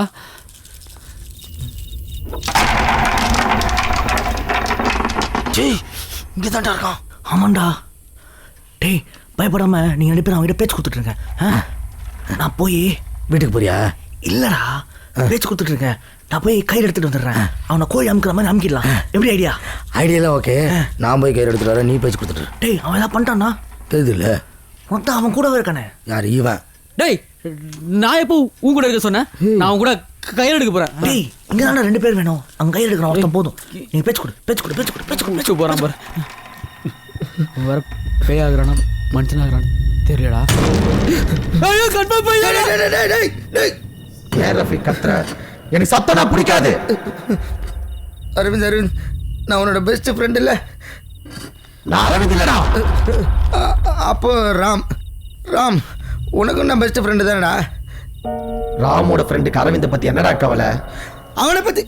டேய் இங்கே தான்டா இருக்கான். ஆமாண்டா. டேய் பயப்படாம நீங்க 2 பேரும் அவங்ககிட்ட பேச்சு கொடுத்துட்டு இருங்க. நான் போய் வீட்டுக்கு போறியா? இல்லடா பேச்சு கொடுத்துட்டு இருக்கேன். நான் போய் கயிறு எடுத்துட்டு வந்துடுறேன். அவனை கோழி அமுக்கிற மாதிரி அமுக்கிடலாம். எப்படி ஐடியா? ஐடியாலாம் ஓகே. நான் போய் கயிறு எடுத்துட்டு வரேன், நீ பேச்சு கொடுத்துட்டு. டேய் அவன் ஏதாவது பண்ணிட்டான்னா? தெரியுது இல்லை, மொத்தம் அவன் கூடவே இருக்கானே. யார் இவன்? டேய் நான் எப்போ உன் கூட இருக்க சொன்னேன்? நான் உன் கூட கயிறு எடுக்க போறேன். டேய் இங்க தானே 2 பேர் வேணும். அங்க கயிறு எடுக்கிறான் ஒருத்தன் போதும். நீ பேச்சு கொடு பேச்சு கொடு பேச்சு கொடு பேச்சு கொடு பேச்சு போறான் பாரு. வேற பேயாகிறானா மனுஷனாகிறான் தெரியலடா. ஐயோ கன்ஃபார்ம் போய் ஏன் ரஃபி கத்துற? எனக்கு சத்தனா பிடிக்காது. அரவிந்த் அரவிந்த், நான் உன்னோட பெஸ்ட் ஃப்ரெண்ட் இல்லை. நான் அரவிந்த் இல்லடா. அப்போ ராம் ராம் உனக்கும் நான் பெஸ்ட் ஃப்ரெண்டு தானடா. ராமோட ஃப்ரெண்டுக்கு அரவிந்தை பற்றி என்னடா கவலை? அவனை பற்றி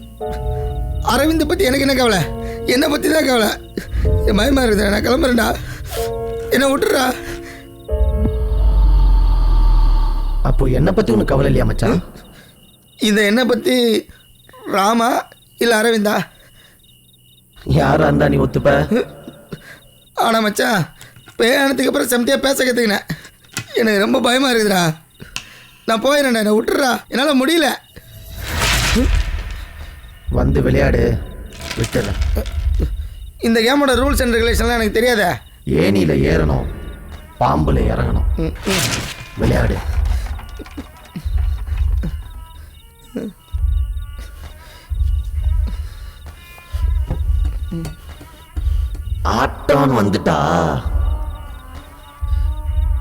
அரவிந்தை பற்றி எனக்கு என்ன கவலை? என்னை பற்றி தான் கவலை. என் பயமாக இருக்குது. நான் கிளம்புறேன்டா, என்னை விட்டுறா. அப்போ என்னை பற்றி உனக்கு கவலை இல்லையா மச்சான்? இந்த என்னை பற்றி ராமா இல்லை அரவிந்தா யாரா இருந்தா நீ ஒத்துப்ப? ஆனால் மச்சான் பேயானதுக்கு அப்புறம் செம்தியாக பேச கற்றுக்கினேன். எனக்கு ரொம்ப பயமாக இருக்குதுடா. நான் போயிடுறேன்டா, என்னை விட்டுறா. என்னால் முடியல. வந்து விளையாடு, விட்டுறேன். இந்த கேமோட ரூல்ஸ் அண்ட் ரெகுலேஷன்லாம் எனக்கு தெரியாதே. ஏனியில் ஏறணும், பாம்புல இறங்கணும். விளையாடு. ஆட்டம் வந்துட்டா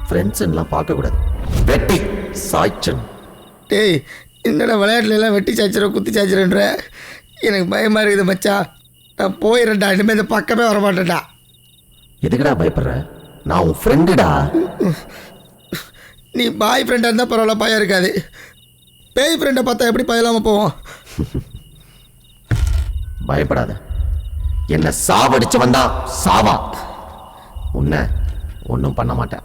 ஃப்ரெண்ட்ஸ் எல்லாம் பார்க்கக்கூடாது. வெட்டி சாய்ச்சன். டேய் என்னடா விளையாட்டுல எல்லாம் வெட்டி சாய்ச்சிரும் குத்தி சாய்ச்சிருன்ற? எனக்கு பயமாக இருக்குது மச்சா. நான் போயிடுறேன்டா, இனிமேல் இந்த பக்கமே வரமாட்டேன்டா. எதுக்குடா பயப்படுற? நான் உன் ஃப்ரெண்டுடா. நீ பாய் ஃப்ரெண்டாக இருந்தால் பரவாயில்ல, பயம் இருக்காது. பேய் ஃப்ரெண்டை பார்த்தா எப்படி பயலாமல் போவோம்? பயப்படாத, என்ன சாவடிச்சு வந்தா சாவா, உன்னை ஒன்றும் பண்ண மாட்டேன்.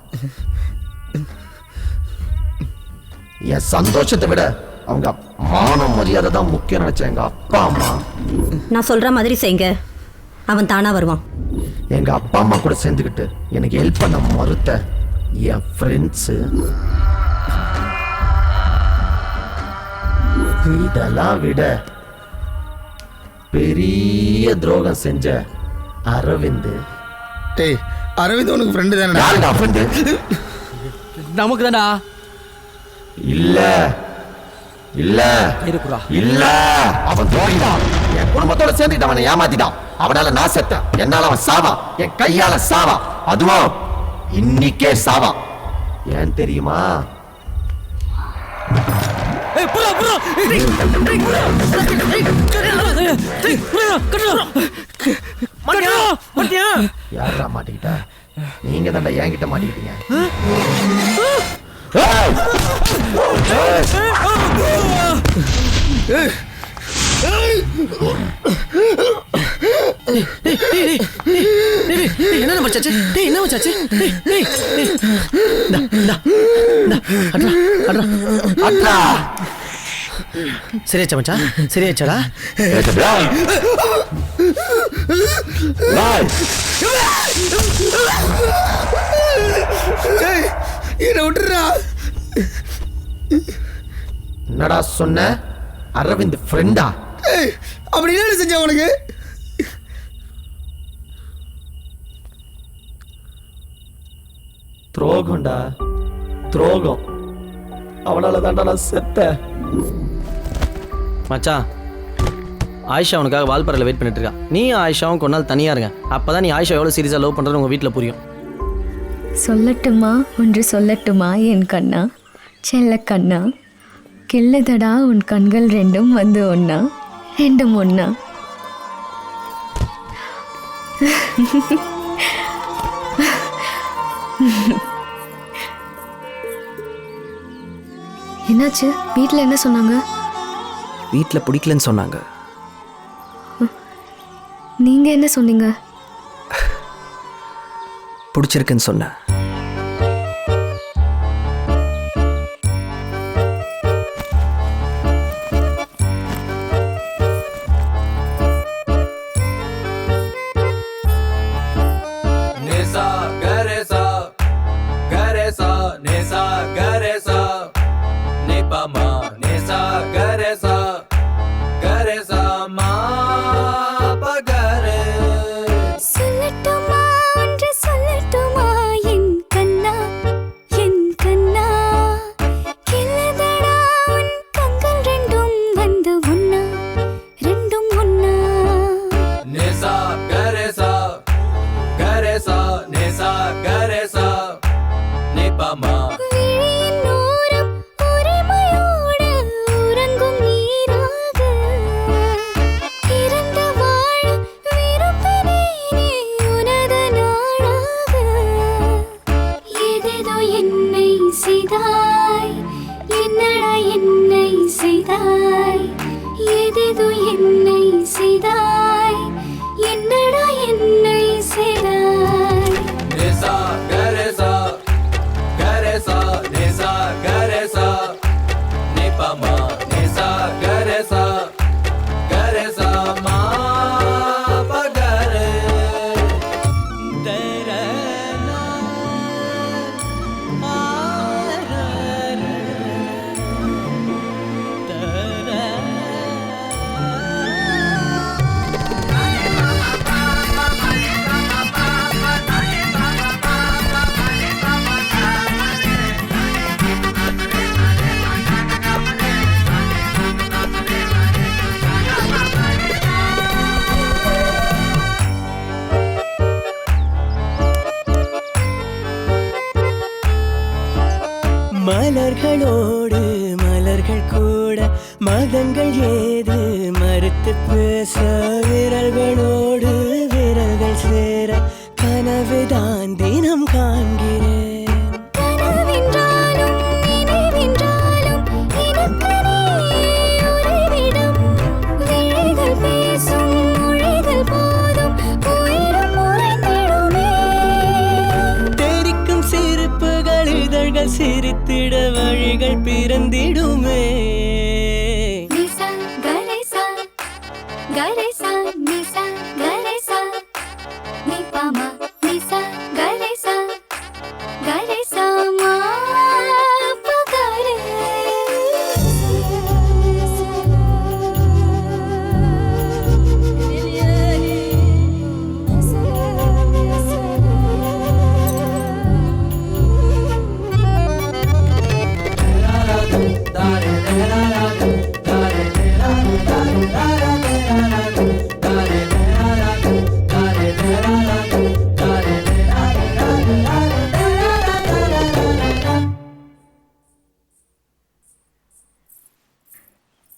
என் சந்தோஷத்தை விட அவங்க மான மரியாதை தான் முக்கியம் நினைச்சேன். எங்க அப்பா அம்மா நான் சொல்ற மாதிரி செய்யுங்க, அவன் தானா வருவான். எங்க அப்பா அம்மா கூட சேர்ந்துக்கிட்டு எனக்கு ஹெல்ப் பண்ண மறுத்த என் ஃப்ரெண்ட்ஸு இதெல்லாம் விட பெரிய துரோகம் செஞ்ச அரவிந்த். டேய் அரவிந்த் உனக்கு ஃப்ரெண்டு தானடா? ஃப்ரெண்டு நமக்கு தான்டா. இல்ல இல்ல இருக்குடா. இல்ல, அவன் துரோகிதான். என் குடும்பத்தோட சேர்ந்துட்டு அவனை ஏமாத்திட்டான். அவனால நான் செத்தேன், என்னால அவன் சாவா, என் கையால சாவா, அதுவும் இன்னைக்கே சாவா. ஏன் தெரியுமா? யாரா மாட்டிக்கிட்டா? நீங்க தாண்டா என்கிட்ட மாட்டிக்கிட்டீங்க. என்ன மச்சாச்சு? டேய் என்ன மச்சாச்சு? டேய் சரியாச்சா மச்சான் சரியாச்சாடா என்ன விட்டுறா. என்னடா சொன்ன? அரவிந்த் ஃப்ரெண்டா? அப்படி என்ன செஞ்ச உனக்கு? துரோகம்டா துரோகம். அவனால தான்டா நான் செத்தேன். மச்சான் ஆயிஷா உனக்காக வால்பாறையில் வெயிட் பண்ணிட்டு இருக்கா. நீ ஆயிஷாவும் கொஞ்ச நாள் தனியாக இருங்க. அப்பதான் நீ ஆயிஷா எவ்வளோ சீரியஸாக லவ் பண்ணுறது உங்கள் வீட்டில் புரியும். சொல்லட்டுமா ஒன்று சொல்லட்டுமா என் கண்ணா செல்ல கண்ணா, கிள்ளுதடா உன் கண்கள் ரெண்டும் வந்து ஒன்னா ரெண்டும் ஒன்னா. என்னாச்சு? வீட்டில் என்ன சொன்னாங்க? வீட்டில் பிடிக்கலன்னு சொன்னாங்க. நீங்க என்ன சொன்னீங்க? பிடிச்சிருக்குன்னு சொன்னேன். மலர்களோடு மலர்கள் கூட மதங்கள் ஏது மறுத்து பேச விரல்களோடு விரல்கள் சேர கனவுதான் தினம் காண்கிறேன். கனவென்றாலும் நினைவென்றாலும் எனக்கு நீ உறைவிடம். விழிகள் பேசும் மொழிகள் போதும் உயிரும் உறைந்திடுமே. தெரிக்கும் சிரிப்புகள் இதழ்கள் சிரித்திட வழிகள் பிறந்திடுமே. நிசா கரேசா கரேசா நிசா கரேசா நிபாமா நிசா கரேசா கரேசா மா பகரே.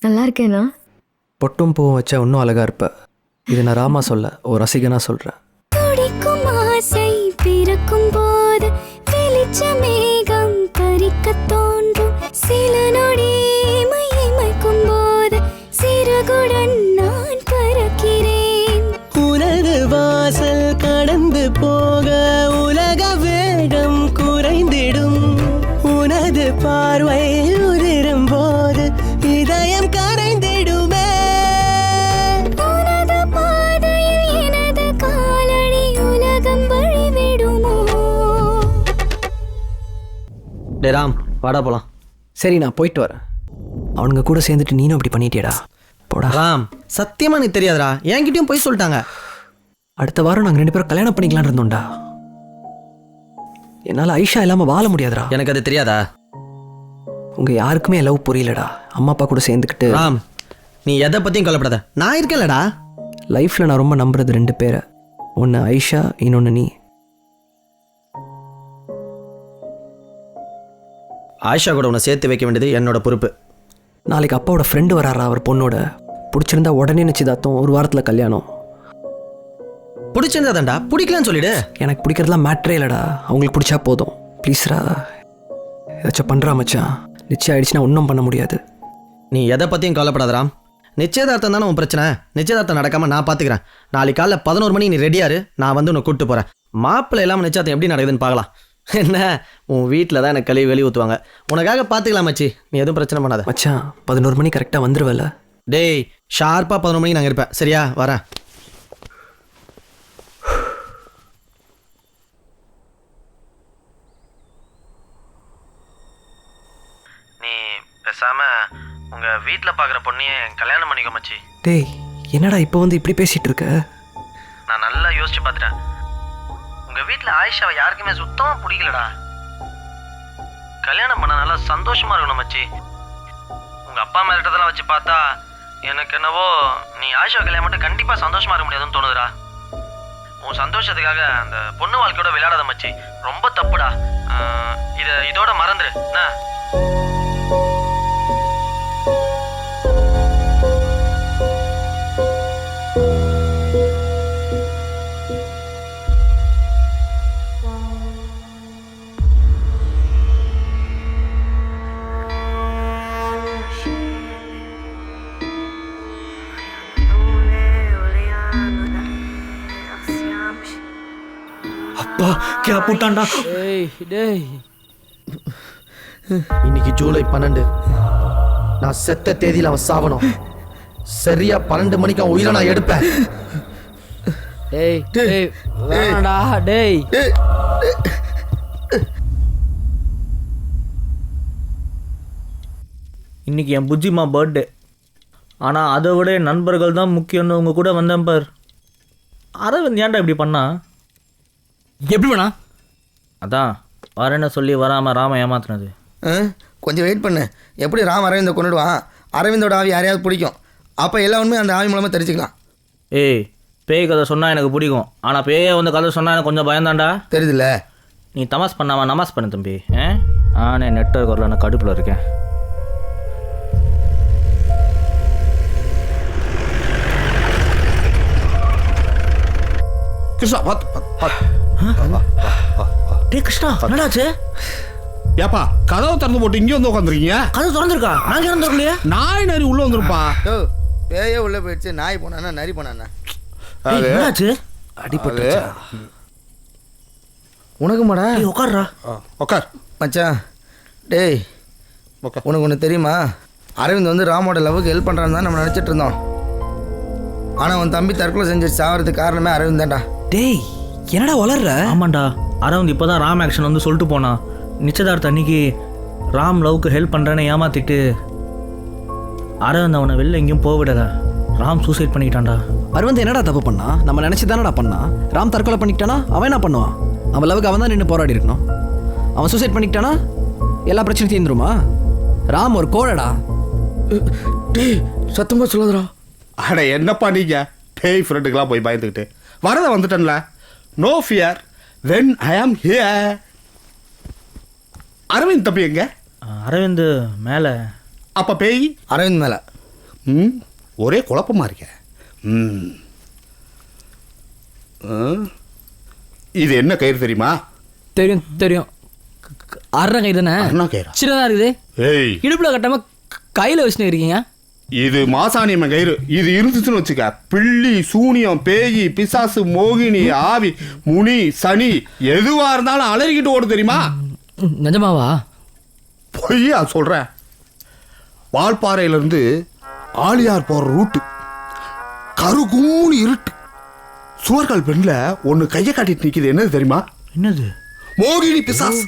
நல்லா இருக்கேனா? பொட்டும் பூவும் வச்சா இன்னும் அழகா இருப்ப. இது நான் ராமா சொல்ல, ஒரு ரசிகனா சொல்றேன். துடிக்கும் ஆசை பிறக்கும் போது வெளிச்ச மேகம் பறிக்க தோன்றும். சில நொடி மைக்கும் போது சிறகுடன் நான் பறக்கிறேன். உனது வாசல் கடந்து போக உலக வேகம் குறைந்திடும். உனது பார்வை உதிரும் போது இதயம் டே ராம் வாடா போலாம். சரி நான் போயிட்டு வரேன். அவனுங்க கூட சேர்ந்துட்டு நீனும் அப்படி பண்ணிட்டியடா. போடா ராம். சத்தியமா நீ தெரியாதடா, என்கிட்டயும் போய் சொல்லிட்டாங்க. அடுத்த வாரம் நாங்கள் 2 பேரும் கல்யாணம் பண்ணிக்கலாம்னு இருந்தோம்டா. என்னால் ஐஷா இல்லாமல் வாழ முடியாதுடா. எனக்கு அது தெரியாதா? உங்கள் யாருக்குமே லவ் புரியலடா. அம்மா அப்பா கூட சேர்ந்துக்கிட்டு. ராம் நீ எதை பற்றியும் கவலைப்படாத, நான் இருக்கேன்லடா. லைஃப்பில் நான் ரொம்ப நம்புறது 2 பேரை. ஒன்று ஐஷா, இன்னொன்று நீ. ஆயிஷா கூட உன்னை சேர்த்து வைக்க வேண்டியது என்னோட பொறுப்பு. நாளைக்கு அப்பாவோட ஃப்ரெண்டு வராரா, அவர் பொண்ணோட. பிடிச்சிருந்தா உடனே நிச்சயதார்த்தம், 1 வாரத்தில் கல்யாணம். பிடிச்சிருந்தா தான்டா, பிடிக்கலன்னு சொல்லிடு. எனக்கு பிடிக்கிறதுலாம் மேட்ரே இல்லைடா, அவங்களுக்கு பிடிச்சா போதும். ப்ளீஸ்ரா ஏதாச்சும் பண்ணுறா மச்சான். நிச்சயம் ஆயிடுச்சுன்னா ஒன்றும் பண்ண முடியாது. நீ எதை பற்றியும் கவலைப்படாதராம். நிச்சயதார்த்தம் தானே உன் பிரச்சனை. நிச்சயதார்த்தம் நடக்காமல் நான் பார்த்துக்கிறேன். நாளைக்கு காலைல 11 மணி நீ ரெடியாரு, நான் வந்து உன்னை கூப்பிட்டு போகிறேன். மாப்பிள்ளை இல்லாமல் நிச்சயதார்த்தம் எப்படி நடக்குதுன்னு பார்க்கலாம். என்ன உன் வீட்டில் தான் எனக்கு கழுவி வெளியே ஊற்றுவாங்க. உனக்காக பார்த்துக்கலாம் மச்சி, நீ எதுவும் பிரச்சனை பண்ணாத. மச்சான் 11 மணி கரெக்டாக வந்துடுவல? டேய் ஷார்ப்பாக 11 மணிக்கு நாங்கள் இருப்பேன். சரியா? வரேன். நீ பேசாமல் உங்கள் வீட்டில் பார்க்குற பொண்ணையே கல்யாணம் பண்ணிக்கோ மச்சி. டேய் என்னடா இப்போ வந்து இப்படி பேசிகிட்டு இருக்க? நான் நல்லா யோசிச்சு பார்த்துட்டேன். உங்கள் வீட்டில் ஆயிஷாவை யாருக்குமே சுத்தமாக பிடிக்கலடா. கல்யாணம் பண்ண நல்லா சந்தோஷமாக இருக்கணும் மச்சி. உங்கள் அப்பா மிரட்டதெல்லாம் வச்சு பார்த்தா எனக்கு என்னவோ நீ ஆயிஷாவை கல்யாணம் மட்டும் கண்டிப்பாக சந்தோஷமாக இருக்க முடியாதுன்னு தோணுதுடா. உன் சந்தோஷத்துக்காக அந்த பொண்ணு வாழ்க்கையோட விளையாடாத மச்சி, ரொம்ப தப்புடா. இதோட மறந்துடு என்ன? அப்பா கே புட்டான்டா. டேய் டேய் இன்னைக்கு ஜூலை 12. நான் செத்த தேதியில் அவன் சாவணும். சரியா 12 மணிக்கு அவன் உயிரை நான் எடுப்பேன். டேய் டேய் வேணாடா டேய். இன்னைக்கு என் புஜ்ஜிமா பர்த்டே. ஆனால் அதை விட என் நண்பர்கள் தான் முக்கியம்னு உங்கள் கூட வந்தேன் பார். அரவிந்த் ஏன்டா இப்படி பண்ணா? எப்படி வேணா? அதான் வரேன்னு சொல்லி வராமல் ராம ஏமாத்துனது. கொஞ்சம் வெயிட் பண்ணு. எப்படி ராம் அரவிந்தை கொண்டுடுவான்? அரவிந்தோட ஆவி யாரையாவது பிடிக்கும். அப்போ எல்லா உண்மையும் அந்த ஆவி மூலமாக தெரிஞ்சுக்கலாம். ஏய் பேய் கதை சொன்னால் எனக்கு பிடிக்கும். ஆனால் பேயை வந்து கதை சொன்னால் எனக்கு கொஞ்சம் பயந்தாண்டா. தெரியுதுல்ல? நீ தமாஸ் பண்ணாமல் நமாஸ் பண்ணு தம்பி. ஆனே நெட்வொர்க் வரல, நான் கடுப்பில் இருக்கேன். கிருஷ்ணா கிருஷ்ணா என்னடாச்சு? ஏப்பா கதவை திறந்து போட்டு இங்கே வந்து உட்காந்துருக்கீங்க. கதவு திறந்துருக்கா? நாங்கள் இறந்து வரலையே. நாய் நரி உள்ள வந்துருப்பா. பேயே உள்ள போயிடுச்சு. நாய் போனானா நரி போனானா? என்னாச்சு? அடிப்பட்டு உனக்கு மாடா. உட்கார்றா. உட்கார் மச்சான். டேய் உனக்கு ஒன்று தெரியுமா? அரவிந்த் வந்து ராமோட லவ்வுக்கு ஹெல்ப் பண்ணுறான்னு தான் நம்ம நினச்சிட்டு இருந்தோம். ஆனால் உன் தம்பி தற்கொலை செஞ்சு சாவறதுக்கு காரணமே அரவிந்த் தான்டா. டேய் என்னடா வளர்ற? ஆமாண்டா, அரவிந்த் இப்போ தான் ராம் ஆக்ஷன் வந்து சொல்லிட்டு போனான். நிச்சயதார்த்த அன்னைக்கு ராம் லவ்க்கு ஹெல்ப் பண்ணுறேன்னு ஏமாத்திட்டு அரவிந்த் அவனை வெளில எங்கேயும் போவிடல. ராம் சூசைட் பண்ணிக்கிட்டான்டா. அரவிந்த் என்னடா தப்பு பண்ணா? நம்ம நினச்சி தானடா பண்ணான். ராம் தற்கொலை பண்ணிக்கிட்டானா அவன் என்ன பண்ணுவான்? அவன் லவுக்கு அவன் தான் நின்று போராடி இருக்கணும். அவன் சூசைட் பண்ணிக்கிட்டானா எல்லா பிரச்சனையும் தீர்ந்துருமா? ராம் ஒரு கோழடா. டேய் சத்தமாக சொல்லாதடா. அட என்னப்பா நீங்க பேய் ஃப்ரெண்டுக்கெல்லாம் போய் பயந்துக்கிட்டு வரத வந்துட்டேன்ல. No fear when I am here. Aravind தம்பி எங்க? அரவிந்த் மேலே. அப்போ பேய் அரவிந்த் மேலே. ஒரே குழப்பமா இருக்க. இது என்ன கயிறு தெரியுமா? தெரியும் தெரியும். அரண கயிறு தானே? அரண கயிறு சின்னதாக இருக்குது. ஏய் இடுப்பில் கட்டாமல் கையில் வச்சுன்னு இருக்கீங்க. இது மாசாணியம்மன் கயிறு. இது இருந்துச்சுன்னு வச்சுக்க பில்லி சூனியம் பேயி பிசாசு மோகினி ஆவி முனி சனி எதுவா இருந்தாலும் அலறிக்கிட்டு ஓடு தெரியுமா? நிஜமாவா? பொய்யா சொல்றேன். வால்பாறையிலிருந்து ஆலியார் போற ரூட்டு கருகூணி இருட்டு. சுவர்கள் பெண்ல ஒன்னு கையை காட்டிட்டு நிக்குது. என்னது தெரியுமா? என்னது? மோகினி பிசாசு.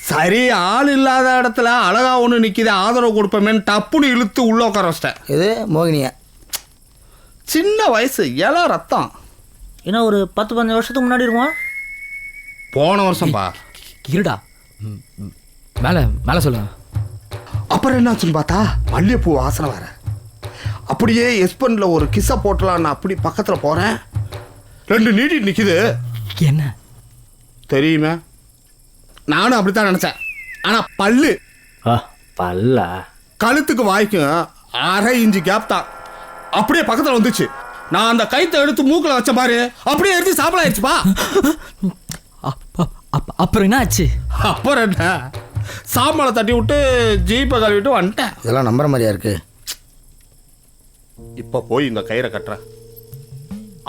சரி ஆள் இல்லாத இடத்துல அழகா ஒன்று நிற்கிது ஆதரவு கொடுப்பேன்னு டப்புன்னு இழுத்து உள்ள உட்கார வச்சிட்டேன். இது மோகினியா? சின்ன வயசு இளம் ரத்தம். ஏன்னா ஒரு 10-15 வருஷத்துக்கு முன்னாடி இருக்குமா? போன வருஷம்பா. இருடா மேலே மேலே சொல்லுங்க. அப்புறம் என்னாச்சுன்னு பார்த்தா மல்லிகைப்பூ வாசனை வர அப்படியே எஸ்பனில் ஒரு கிஸ்ஸை போட்டலாம். நான் அப்படி பக்கத்தில் போகிறேன், 2 நீடி நிற்கிது. என்ன தெரியுமே? நானும் அப்படித்தான் நினச்சேன். ஆனால் பல்லு பல்லா கழுத்துக்கு வாய்க்கும் 1/2 இன்ச்சு கேப் தான். அப்படியே பக்கத்தில் வந்துச்சு. நான் அந்த கைத்தை எடுத்து மூக்கில் வச்ச பாரு, அப்படியே எடுத்து சாப்பிடாயிருச்சுப்பா. அப்புறம் என்ன ஆச்சு? அப்புறம் என்ன, சாம்பலை தட்டி விட்டு ஜீப்பை கழுவிட்டு வந்துட்டேன். இதெல்லாம் நம்புற மாதிரியா இருக்கு? இப்போ போய் இந்த கயிறை கட்டுறேன்.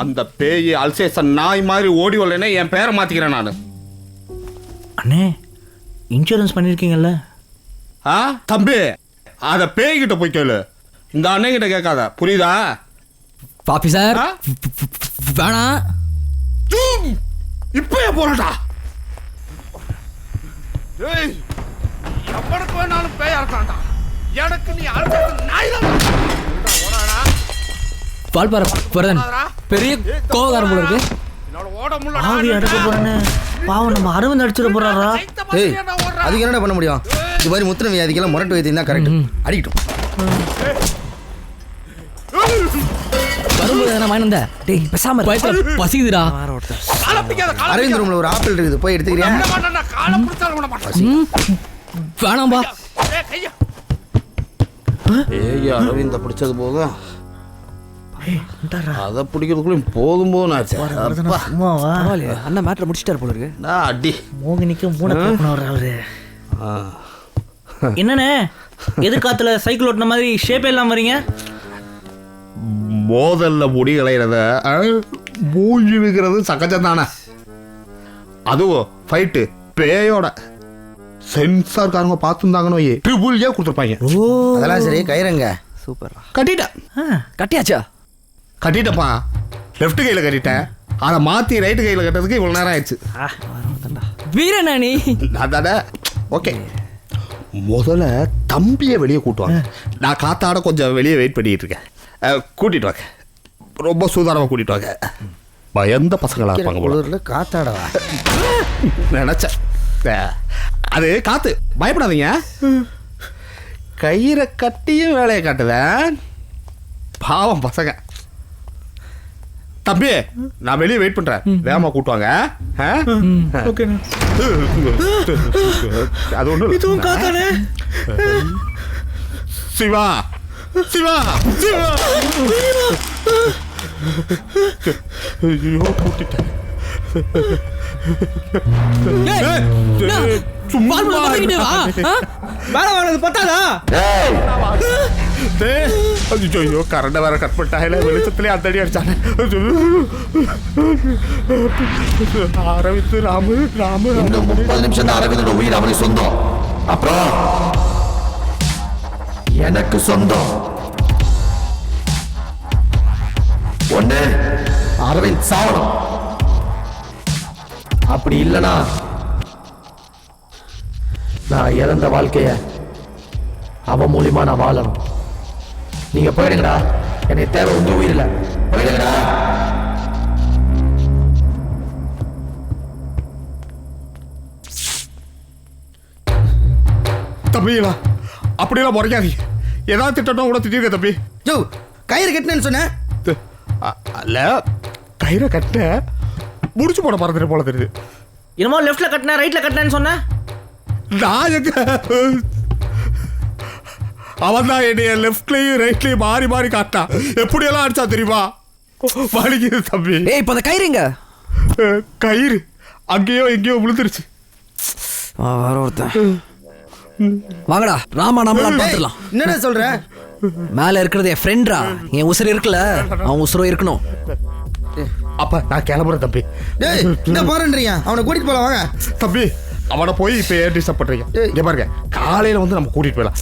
அந்த பேய் அல்சேஷன் நாய் மாதிரி ஓடி வரலன்னா என் பேரை மாற்றிக்கிறேன் நான். அண்ணே இன்சூரன்ஸ் பண்ணியிருக்கீங்கல்ல? தம்பி அதை பேய்கிட்ட போய் கேளு, இந்த அண்ணங்கிட்ட கேட்காத, புரியுதா? பாப்பி சார் வேணாம், இப்பயே போறடா. எவனுக்கு வேணாலும் பேயா இருக்கான்டா, எனக்கு நீ நாய் தான். பால்பார பிரதன் பெரிய கோவக்காரன் போல இருக்கு. ஆவி அடக்க போறேன்னு பாவம் நம்ம அரவிந்த் அடிச்சிட போறாரா? ஏய் அதுக்கு என்னடா பண்ண முடியும்? இது மாதிரி முத்திர வியாதிக்கெல்லாம் முரட்டு வைத்தியம் தான் கரெக்ட். அடிக்கட்டும். வரும்போது எதனா வாங்கி வந்த? டேய் பேசாம வயசுல பசிக்குதுடா. அரவிந்த் ரூம்ல ஒரு ஆப்பிள் இருக்குது, போய் எடுத்துக்கிறியா? வேணாம்பா. ஏய் அரவிந்த பிடிச்சது போதும், அதை பிடிக்கிறதுக்குள்ள போதும் போதும் ஆச்சு. அண்ணன் மேட்ரை முடிச்சிட்டாரு போல இருக்கு. அடி மோகினிக்கு மூணு அவரு. என்னண்ணே எதிர்காலத்துல சைக்கிள் ஓட்டின மாதிரி ஷேப் எல்லாம் வரீங்க? மோதல்ல முடி களையிறத மூஞ்சி விற்கிறது சகஜம் தானே. அதுவும் ஃபைட்டு பேயோட சென்சார்காரங்க பார்த்துருந்தாங்கன்னு வையே ட்ரிபிள் ஏ கொடுத்துருப்பாங்க. அதெல்லாம் சரி, கயிறங்க? சூப்பர். கட்டிட்டேன். கட்டியாச்சா? கட்டிட்டப்பா, லெஃப்ட் கையில் கட்டிட்டேன். அதை மாற்றி ரைட்டு கையில் கட்டுறதுக்கு இவ்வளோ நேரம் ஆயிடுச்சு. வீரநாணி அதானே. ஓகே, முதல்ல தம்பியை வெளியே கூட்டுவாங்க. நான் காத்தாட கொஞ்சம் வெளியே வெயிட் பண்ணிட்டு இருக்கேன். கூட்டிட்டு வாங்க, ரொம்ப சூதானமாக கூட்டிட்டு வாங்க. பயந்த பசங்களாக இருப்பாங்க போல. காத்தாடவா நினச்சேன். அது காத்து, பயப்படாதீங்க. கயிறை கட்டியும் வேலையை காட்டுதேன். பாவம் பசங்க. தம்பி நான் வெளியே வெயிட் பண்றேன், வேகமா கூட்டுவாங்க. அது ஒண்ணு காத்தானே. சிவா சிவா சிவா, ஐயோ கூட்டிட்டேன். சும்மா வேலை வாங்கினது பத்தாதா? ஐயோ கரண்ட வேற கட் பண்ணிட்டாங்க, வெளிச்சத்துலேயே அந்த அடி அடிச்சாங்க. அரவிந்த் ராமு ராமு 30 நிமிஷம் தான் அரவிந்தோட உயிர் அவனுக்கு சொந்தம். அப்புறம் எனக்கு சொந்தம். ஒண்ணு அரவிந்த் சாவணும், அப்படி இல்லைனா நான் இழந்த வாழ்க்கைய அவன் மூலியமா நான் வாழணும். நீங்க போயிடுங்கடா, எனக்கு தேவை உங்க உயிர் இல்ல. போயிடுங்கடா. தம்பிங்களா அப்படியெல்லாம் முறைக்காதீங்க. ஏதாவது திட்டம் கூட திட்டிருக்க தம்பி. ஜோ கயிறு கட்டினேன்னு சொன்னேன். அல்ல கயிறை கட்ட முடிச்சு போட மறந்துட்டு போல தெரியுது. என்னமோ லெஃப்ட்ல கட்டின ரைட்ல கட்டினேன்னு சொன்ன. நான் எங்க, அவன் தான் என்னைய லெஃப்ட்லயும் ரைட்லயும் மாறி மாறி காட்டான். எப்படியெல்லாம் அடிச்சா தெரியுமா? வலிக்குது தம்பி. ஏய் இப்ப அந்த கயிறுங்க? கயிறு அங்கேயோ எங்கேயோ விழுந்துருச்சு. வர ஒருத்தன் வாங்கடா, ராமா நாம பாத்துடலாம். என்னடா சொல்ற? மேல இருக்கிறது என் ஃப்ரெண்ட்ரா, என் உசுறு இருக்குல்ல, அவன் உசுரும் இருக்கணும். அப்ப நான் கிளம்புறேன் தம்பி. டேய் என்ன போறேன்றீங்க? அவனை கூட்டிட்டு போலாம் வாங்க. தம்பி அவனை போய் இப்ப ஏன் டிஸ்டர்ப் பண்றீங்க? இங்க பாருங்க, காலையில வந்து நம்ம கூட்டிட்டு போயிடலாம்.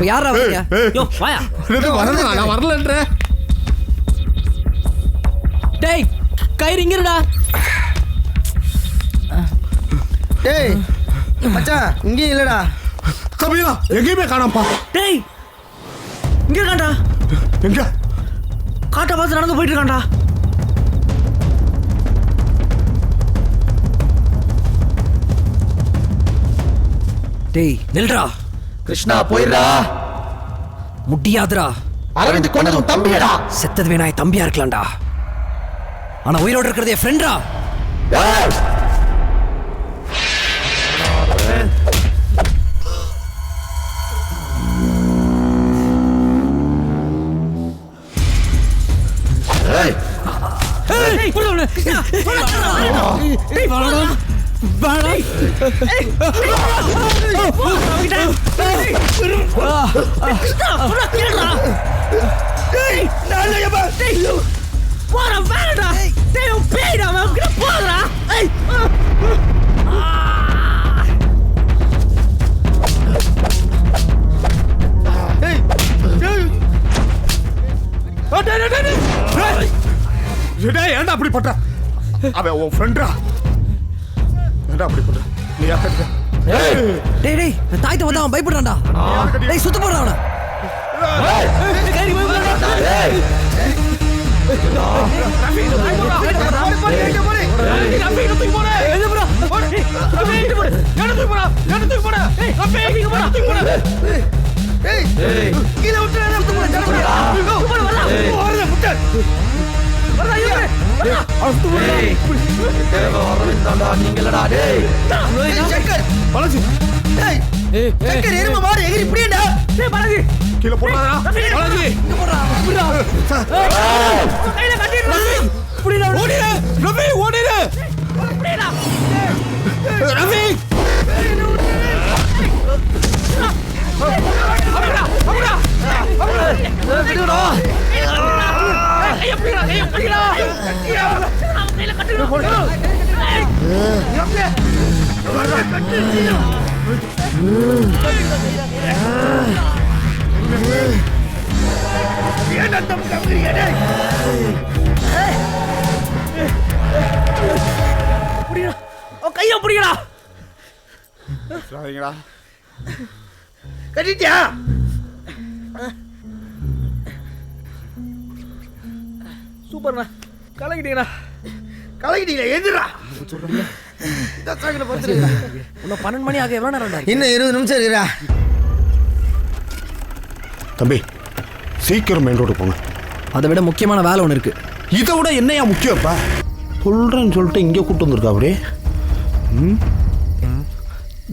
யாரா வரீங்க? யோ வாயா. நான் வரலன்றேன். டேய் கயிறு இங்கடா. டேய் மச்சான் இங்கேயும் இல்லடா. தம்பியா எங்கேயுமே காணாம்ப்பா. டேய் இங்கே இருக்காண்டா. எங்க? காட்டை பார்த்து நடந்து போயிட்டு இருக்காண்டா. டேய் நில்றா. கிருஷ்ணா போயிடா. முடியாதுடா. அரவிந்த் கொண்டதும் தம்பியடா. செத்தது வேணா என் தம்பியா இருக்கலாம்டா. ஆனா உயிரோடு இருக்கிறது என் ஃப்ரெண்டா. ஏன்டா அப்படி பண்ற? அவன் உன் ஃப்ரெண்டா? ஏன்டா அப்படி பண்ற? நீ யார் கட்டுற? டேய் டேய் தாய்த்த வந்தா அவன் பயப்படுறான்டா. டேய் சுத்த போறா அவன. நீங்களடா டேய். எருமை மாடு எகிரி இப்படியேடா. கீழே போடாதடா. பாலாஜி இங்க போடா. கையில கட்டிடுடா. புடிடா. ஓடிடு. ரவி ஓடிடு. புடிடா. ரவி. அப்படிடா. அப்படிடா. அப்படிடா. எப்படிடா? கையில கட்டிடுடா. கைய பிடிக்கடா. கட்டிட்டியா? சூப்பர்ண்ணா, கலக்கிட்டீங்கண்ணா. கலக்கிட்டீங்களா? எதுடா இன்னும் 12 மணி ஆக எவ்வளோ நேரம்? இன்னும் 20 நிமிஷம் இருக்குடா. தம்பி சீக்கிரம் மெயின் ரோடு போங்க. அதை விட முக்கியமான வேலை ஒன்று இருக்கு. இதை விட என்னையா முக்கியம்? இப்ப சொல்றேன்னு சொல்லிட்டு இங்கே கூட்டு வந்திருக்கா அப்படி?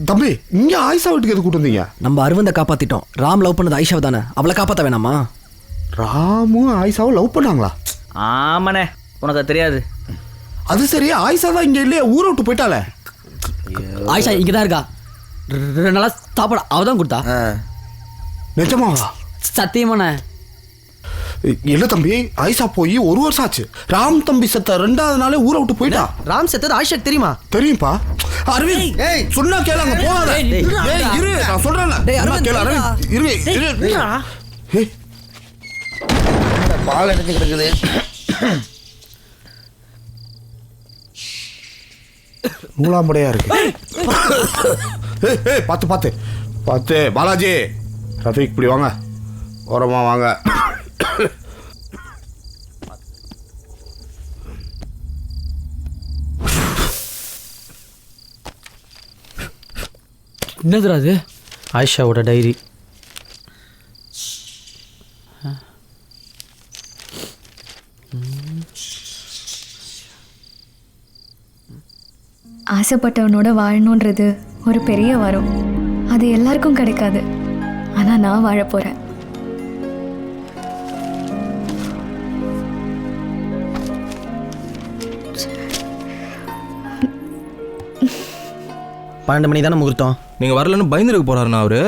தம்பி இங்க ஆயிஷா வீட்டுக்கு எது கூட்டு வந்தீங்க? நம்ம அரவிந்த காப்பாத்திட்டோம். ராம் லவ் பண்ணது ஆயிஷாவை தானே, அவளை காப்பாற்ற வேணாமா? ராமும் ஆயிஷாவும் லவ் பண்ணாங்களா? ஆமாண்ணே, உனக்கு அது தெரியாது. அது சரி, ஆயிஷா தான் இங்க இல்லையே, ஊரை விட்டு போயிட்டாளே. ஆயிஷா இங்கே தான் இருக்கா. 2 நாளா சாப்பாடு அவ தான் கொடுத்தா. நிஜமாவா? சத்தியமாண்ணே. இல்ல தம்பி, ஆயிஷா போய் 1 வருஷம் ஆச்சு. ராம் தம்பி செத்த 2வது நாளே ஊரை விட்டு போயிட்டா. ராம் செத்தது ஆயிஷாக்கு தெரியுமா? தெரியும்பா. அரவிந்த் சொன்னா கேளாங்க, போகாத. இரு நான் சொல்றேன்ல. கேளு அரவிந்த், இரு. பால் எடுத்து கிடக்குது. நூலாம்படையா இருக்கு. பார்த்து பார்த்து பார்த்து. பாலாஜி, ரஃபீக் இப்படி வாங்க, ஓரமா வாங்க. என்னதுடா அது? ஆயிஷாவோட டைரி. ஆசைப்பட்டவனோட வாழணுன்றது ஒரு பெரிய வரம். அது எல்லாருக்கும் கிடைக்காது. ஆனால் நான் வாழ போகிறேன். பன்னெண்டு மணி தானே முகூர்த்தம். நீங்கள் வரலன்னு பயந்துருக்கு போகிறாருண்ணா அவரு.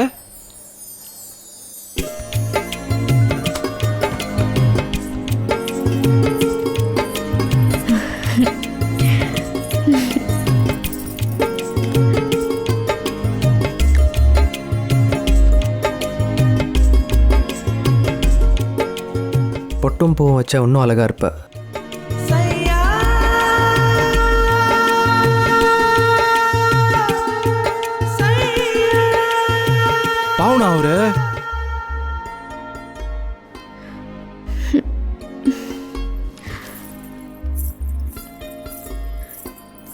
பொட்டும் பூவும் வச்சா இன்னும் அழகா இருப்ப. பாவனா அவரு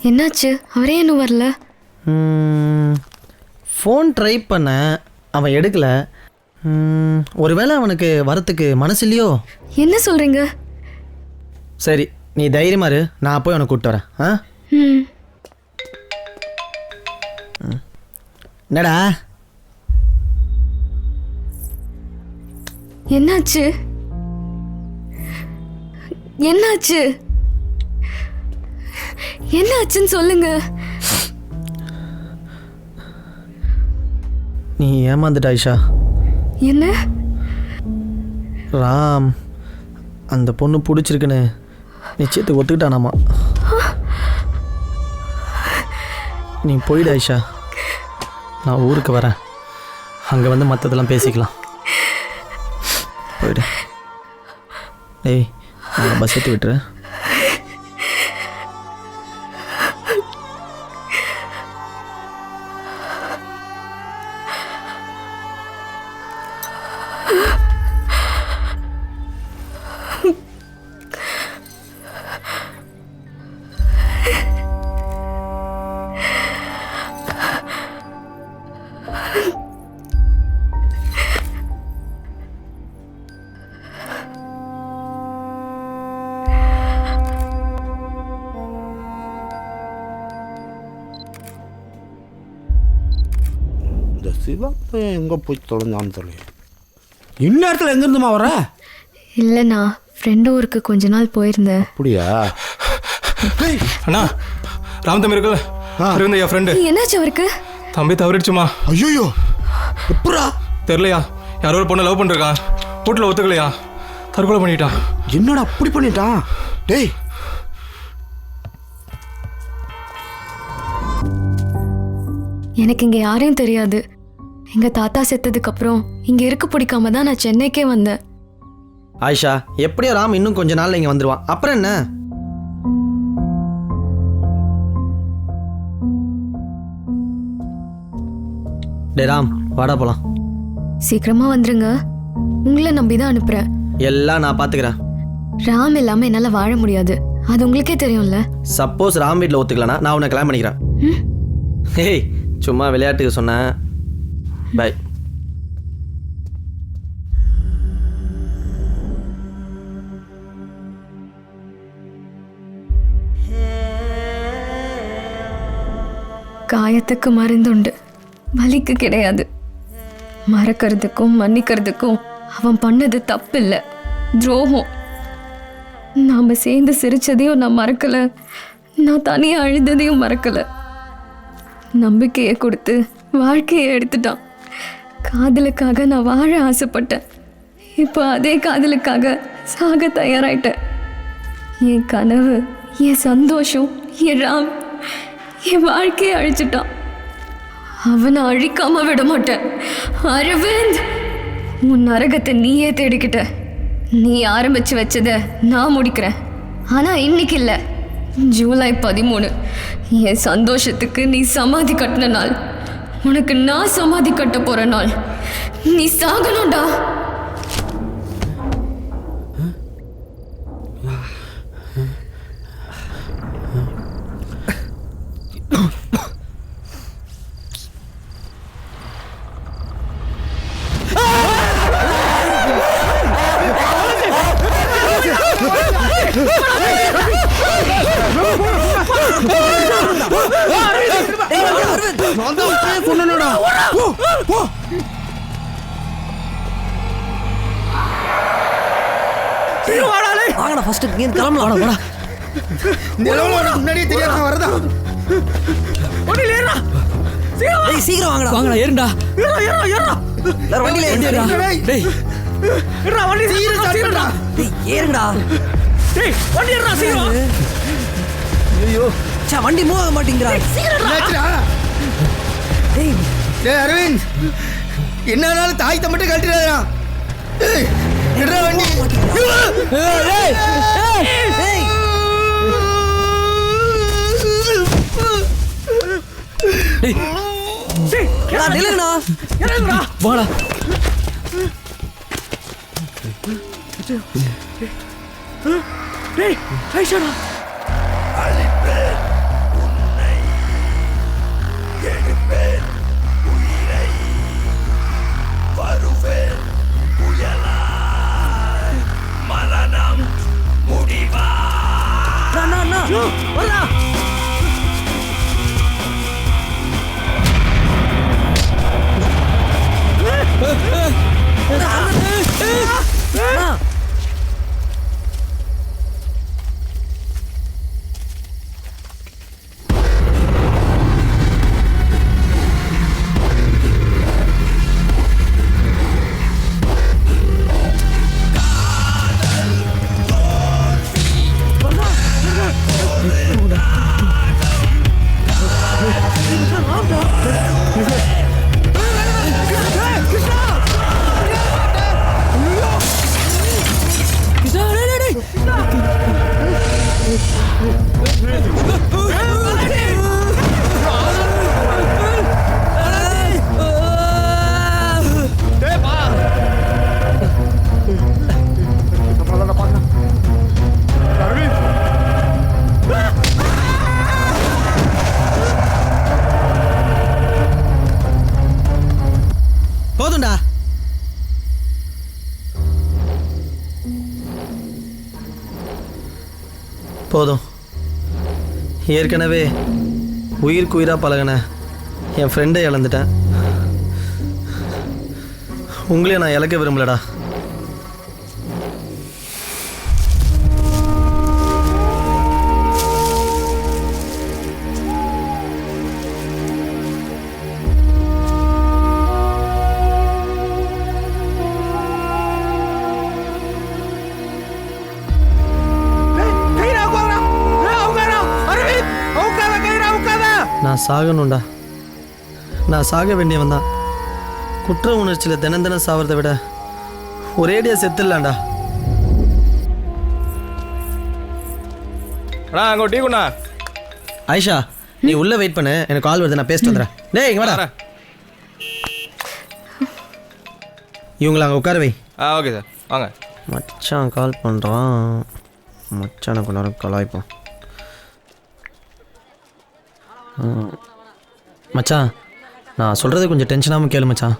என்னாச்சு? அவரே இன்னும் வரல. ஃபோன் ட்ரை பண்ண, அவன் எடுக்கல. ஒருவேளை அவனுக்கு வரத்துக்கு மனசு இல்லையோ? என்ன சொல்றீங்க? சரி, நீ தைரியமா இரு, நான் போய் அவனை கூப்பிட்டு வரேன். என்னடா என்னாச்சு? என்னாச்சு? என்னாச்சுன்னு சொல்லுங்க. நீ ஏமாந்துட்ட ஆயிஷா. என்ன? ராம் அந்த பொண்ணு பிடிச்சிருக்குன்னு நிச்சயத்துக்கு ஒத்துக்கிட்டானாமா. நீ போயிடு ஆயிஷா, நான் ஊருக்கு வரேன், அங்கே வந்து மற்றதெல்லாம் பேசிக்கலாம். போயிடு. டேய், நான் பஸ் ஏற்றி விட்டுறேன். சிவப்பு எங்கே போய் தொலைஞ்சான்னு சொல்லி இந்நேரத்தில் எங்கேருந்துமா வர? இல்லைண்ணா, ஃப்ரெண்டு ஊருக்கு கொஞ்ச நாள் போயிருந்தேன். அப்படியா? அண்ணா, ராம் தம்பி இருக்குல்ல, இருந்த என் ஃப்ரெண்டு. என்னாச்சு அவருக்கு? தம்பி தவறிடுச்சுமா. ஐயோ, எப்படா? தெரியலையா, யாரோ ஒரு பொண்ணை லவ் பண்ணிருக்கான், வீட்டில் ஒத்துக்கலையா, தற்கொலை பண்ணிட்டான். என்னடா அப்படி பண்ணிட்டான்? டேய், எனக்கு இங்கே யாரையும் தெரியாது. எங்கள் தாத்தா செத்ததுக்கு அப்புறம் இங்கே இருக்க பிடிக்காம தான் நான் சென்னைக்கே வந்தேன். ஆயிஷா, எப்படியோ ராம் இன்னும் கொஞ்ச நாள்ல இங்கே வந்துடுவான். அப்புறம் என்ன? டே ராம், வாடா போலாம். சீக்கிரமா வந்துருங்க, உங்களை நம்பி தான் அனுப்புறேன். எல்லாம் நான் பார்த்துக்கிறேன். ராம் இல்லாமல் என்னால் வாழ முடியாது, அது உங்களுக்கே தெரியும்ல. சப்போஸ் ராம் வீட்டில் ஒத்துக்கலனா நான் உன்னை கல்யாணம் பண்ணிக்கிறேன். ஹேய், சும்மா விளையாட்டுக்கு சொன்னேன். பை. காயத்துக்கு மருந்துண்டு, வலிக்கு கிடையாது. மறக்கிறதுக்கும் மன்னிக்கிறதுக்கும் அவன் பண்ணது தப்பு இல்லை, துரோகம். நாம சேர்ந்து சிரிச்சதையும் நான் மறக்கல, நான் தனியா அழுததையும் மறக்கல. நம்பிக்கையை கொடுத்து வாழ்க்கையை எடுத்துட்டான். காதலுக்காக நான் வாழ ஆசைப்பட்டேன், இப்போ அதே காதலுக்காக சாக தயாராயிட்டேன். என் கனவு, என் சந்தோஷம், என் ராம் என் வாழ்க்கையை அழிச்சிட்டான். அவனை அழிக்காம விட மாட்டேன். அரவிந்த், உன் நரகத்தை நீயே தேடிக்கிட்ட. நீ ஆரம்பிச்சு வச்சத நான் முடிக்கிறேன். ஆனா இன்னைக்கு இல்லை, ஜூலை 13 என் சந்தோஷத்துக்கு நீ சமாதி கட்டின நாள். உனக்கு நான் சமாதி கட்ட போற நாள். நீ சாகணும்டா. முன்னாடியே தெரியாது வரதா. சீக்கிரம் வாங்கடா, ஏறுடா. வண்டி மூவ் ஆக மாட்டேங்கிறா. அரவிந்த், என்னாலும் தாய் தம்பிட்டு கழட்டிடாதா. வண்டி நில்லுங்கண்ணா இறங்குடா வாடா டேய் ஐஷாடா போதும்டா போதும் ஏற்கனவே உயிருக்கு உயிராக பழகின என் ஃப்ரெண்டை இழந்துட்டேன் உங்களையும் நான் இழக்க விரும்பலடா நான் சாகணும்டா நான் சாக வேண்டியவன் தான் குற்ற உணர்ச்சியில் தினம் தினம் சாவறதை விட ஒரேடியா செத்துடலாம்டா அங்கே டீ குண்ணா ஆயிஷா நீ உள்ள வெயிட் பண்ணு எனக்கு கால் வருது நான் பேசிட்டு வந்துடுறேன் டேய் இங்க வாடா இவங்களை அங்கே உட்கார வை ஓகே சார் வாங்க மச்சான் கால் பண்ணுறான் மச்சானை கொஞ்ச நேரம் கலாய்ப்போம் மச்சான் நான் சொல்கிறது கொஞ்சம் டென்ஷனாகவும் கேளு மச்சான்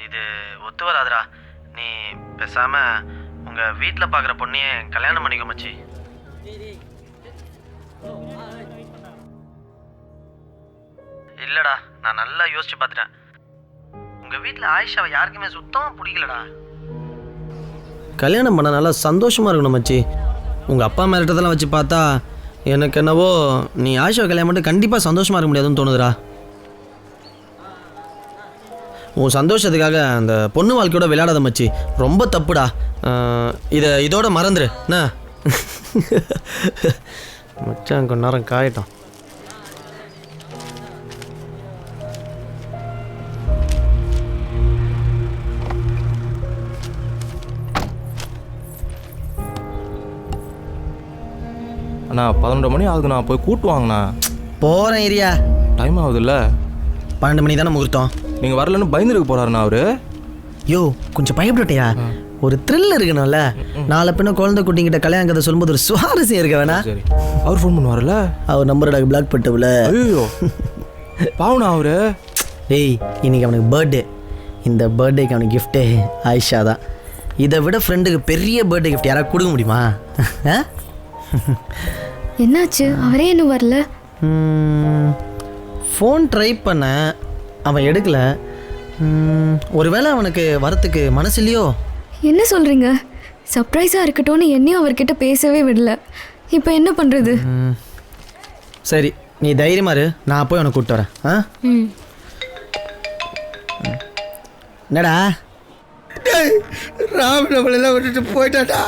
இது ஒத்து வராதுடா நீ பேசாமல் உங்கள் வீட்டில் பார்க்குற பொண்ணையே கல்யாணம் பண்ணிக்கோ மச்சி இல்லைடா நான் நல்லா யோசிச்சு பார்த்துட்டேன் உங்கள் வீட்டில் ஆயிஷாவை யாருக்குமே சுத்தமாக பிடிக்கலடா கல்யாணம் பண்ண நல்லா சந்தோஷமாக இருக்கணும் மச்சி உங்கள் அப்பா மிரட்டதெல்லாம் வச்சு பார்த்தா எனக்கு என்னவோ நீ ஆயிஷாவை கல்யாணம் பண்ணிட்டு கண்டிப்பாக சந்தோஷமாக இருக்க முடியாதுன்னு தோணுதுடா உன் சந்தோஷத்துக்காக அந்த பொண்ணு வாழ்க்கையோட விளையாடாத மச்சி ரொம்ப தப்புடா இதோட மறந்துரு என்ன மச்சான் கொஞ்ச நேரம் காயட்டும் அண்ணா 11 மணி ஆகுதுண்ணா போய் கூட்டு வாங்கண்ணா போகிறேன் ஏரியா டைம் ஆகுதுல்ல 12 மணி தானே முகூர்த்தம் நீங்கள் வரலன்னு பயந்துருக்கு போகிறாருண்ணா அவரு யோ கொஞ்சம் பயப்பட்டுட்டியா ஒரு த்ரில் இருக்கணும்ல நாளை பின்ன குழந்தை குட்டிங்கிட்ட கல்யாணம் கதை சொல்லும்போது ஒரு சுவாரஸ்யம் இருக்க வேணா சரி அவர் ஃபோன் பண்ணுவார்ல அவர் நம்பரோட பிளாக் பண்ணிட்டவுல ஐயோ பாவனா அவரு டேய் இன்னைக்கு அவனுக்கு பர்த்டே இந்த பர்த்டேக்கு அவனுக்கு கிஃப்டே ஆயிஷா தான் இதை விட ஃப்ரெண்டுக்கு பெரிய பர்த்டே கிஃப்ட் யாராவது கொடுக்க முடியுமா என்னாச்சு அவரே இன்னும் வரல ஃபோன் ட்ரை பண்ண அவன் எடுக்கல ஒருவேளை அவனுக்கு வரத்துக்கு மனசு இல்லையோ என்ன சொல்கிறீங்க சர்ப்ரைஸாக இருக்கட்டும்னு என்னையும் அவர்கிட்ட பேசவே விடல இப்போ என்ன பண்ணுறது சரி நீ தைரியமா இரு நான் போய் அவனை கூப்பிட்டு வரேன் என்னடா ராம் நம்மளெல்லாம் விட்டுட்டு போயிட்டாடா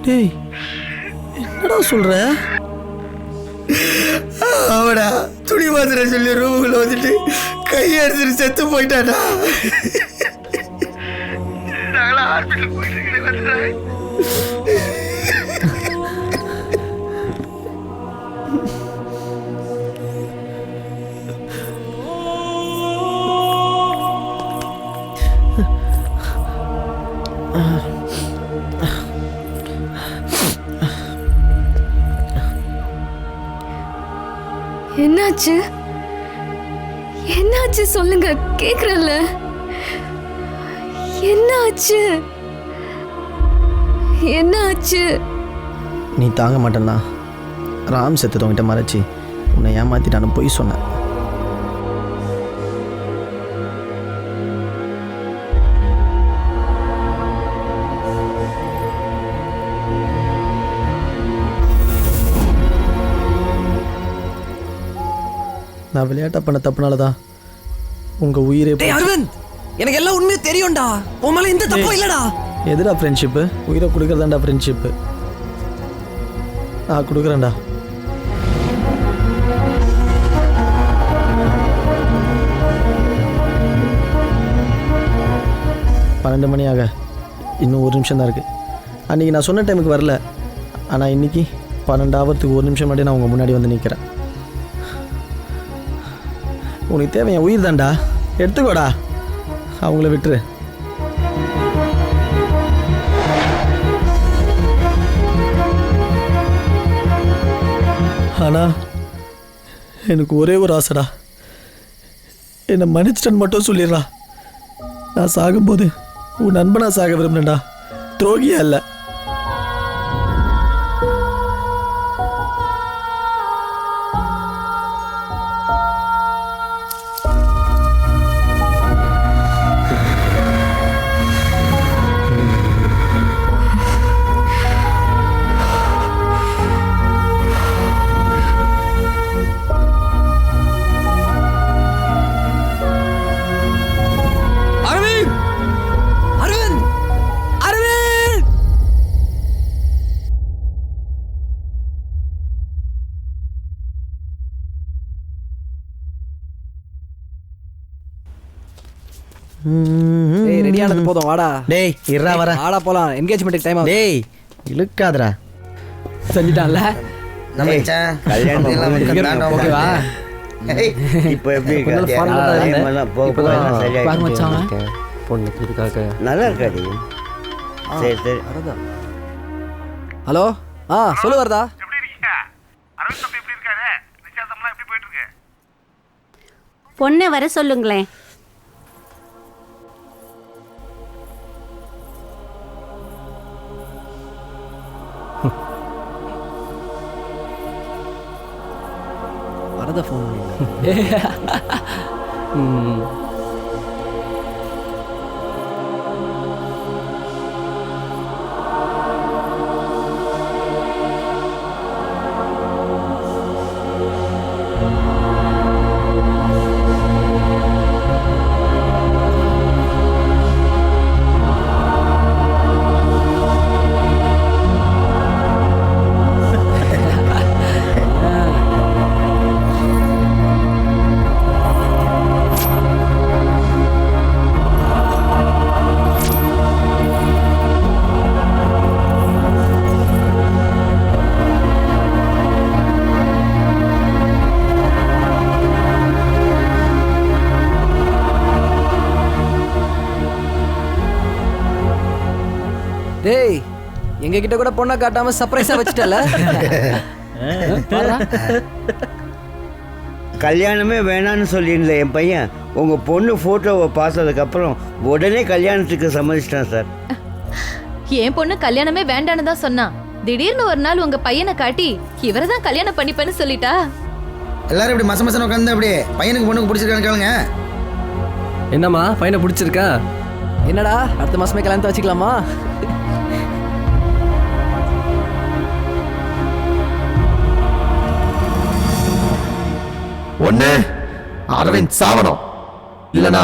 டேய் என்னடா சொல்ற அவடா துணி மாத்திர சொல்லி ரூமுக்குள்ள வந்துட்டு கையை எடுத்துட்டு செத்து போயிட்டாடா நாங்களாம் ஹாஸ்பிட்டல் போயிட்டு என்னாச்சு? என்னாச்சு சொல்லுங்க, கேக்குறல்ல. என்னாச்சு? என்னாச்சு? நீ தாங்க மாட்டேன்னா ராம் செத்துட்டவங்கிட்ட மறைச்சி உன்னை ஏமாத்திட்டான்னு போய் சொன்னேன். நான் விளையாட்டா பண்ண தப்புனால தான் உங்க உயிரே அரவிந்த், எனக்கு எல்லாம் உண்மையும் தெரியும்டா. உன் மேல எந்த தப்பும் இல்லடா. எதுடா ஃப்ரெண்ட்ஷிப்பு? உயிரை கொடுக்கறதாண்டா ஃப்ரெண்ட்ஷிப்பு. நான் கொடுக்குறேன்டா. பன்னெண்டு மணி ஆக இன்னும் 1 நிமிஷம் தான் இருக்குது. அன்றைக்கி நான் சொன்ன டைமுக்கு வரல, ஆனால் இன்றைக்கி 12 ஆகிறதுக்கு 1 நிமிஷம் முன்னாடி நான் உங்கள் முன்னாடி வந்து நிற்கிறேன். உனக்கு தேவை என் உயிர் தான்டா, எடுத்துக்கோடா. அவங்கள விட்டுரு. ஆனால் எனக்கு ஒரே ஒரு ஆசைடா, என்னை மன்னிச்சிட்டன்னு மட்டும் சொல்லிடுறா. நான் சாகும்போது உன் நண்பனா சாக விரும்புனேன்டா, துரோகியா இல்லை. ரெடியானது போதும், வாடா. டேய் இருடா, வர. வாடா போலாம், என்கேஜ்மென்ட்டுக்கு டைம் ஆகுது. டேய் இழுக்காதடா. செஞ்சிட்டான்ல நம்ம கல்யாணம். ஓகேவா? இப்போ எப்படி இருக்கு? பொண்ணுக்கு இதுக்காக நல்லா இருக்காது. சரி சரி. ஹலோ, சொல்லு வரதா. பொண்ணை வர சொல்லுங்களேன். வரதா ஃபோன் டேய், எங்க கிட்ட கூட பொண்ணை காட்டாம சர்ப்ரைஸா வச்சுட்டல. கல்யாணமே வேணான்னு சொல்லியிருந்த என் பையன் உங்க பொண்ணு போட்டோவை பார்த்ததுக்கப்புறம் உடனே கல்யாணத்துக்கு சம்மதிச்சிட்டான் சார். என் பொண்ணு கல்யாணமே வேண்டான்னு தான் சொன்னான். திடீர்னு ஒரு நாள் உங்க பையனை காட்டி இவரை தான் கல்யாணம் பண்ணிப்பேன்னு சொல்லிட்டா. எல்லாரும் இப்படி மச மசன உட்காந்து அப்படி பையனுக்கு பொண்ணுக்கு பிடிச்சிருக்கான்னு கேளுங்க. என்னம்மா பையனை பிடிச்சிருக்கா? என்னடா அடுத்த மாசமே கல்யாணத்தை வச்சுக்கலாமா? ஒண்ணு அரவிந்த் சாவணும், இல்லனா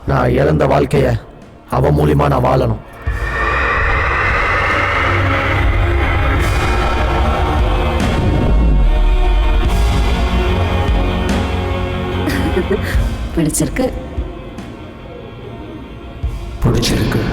நான் இழந்த வாழ்க்கைய அவ மூலியமா நான் வாழணும். பிடிச்சிருக்கு. பிடிச்சிருக்கு.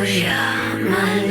Oyamal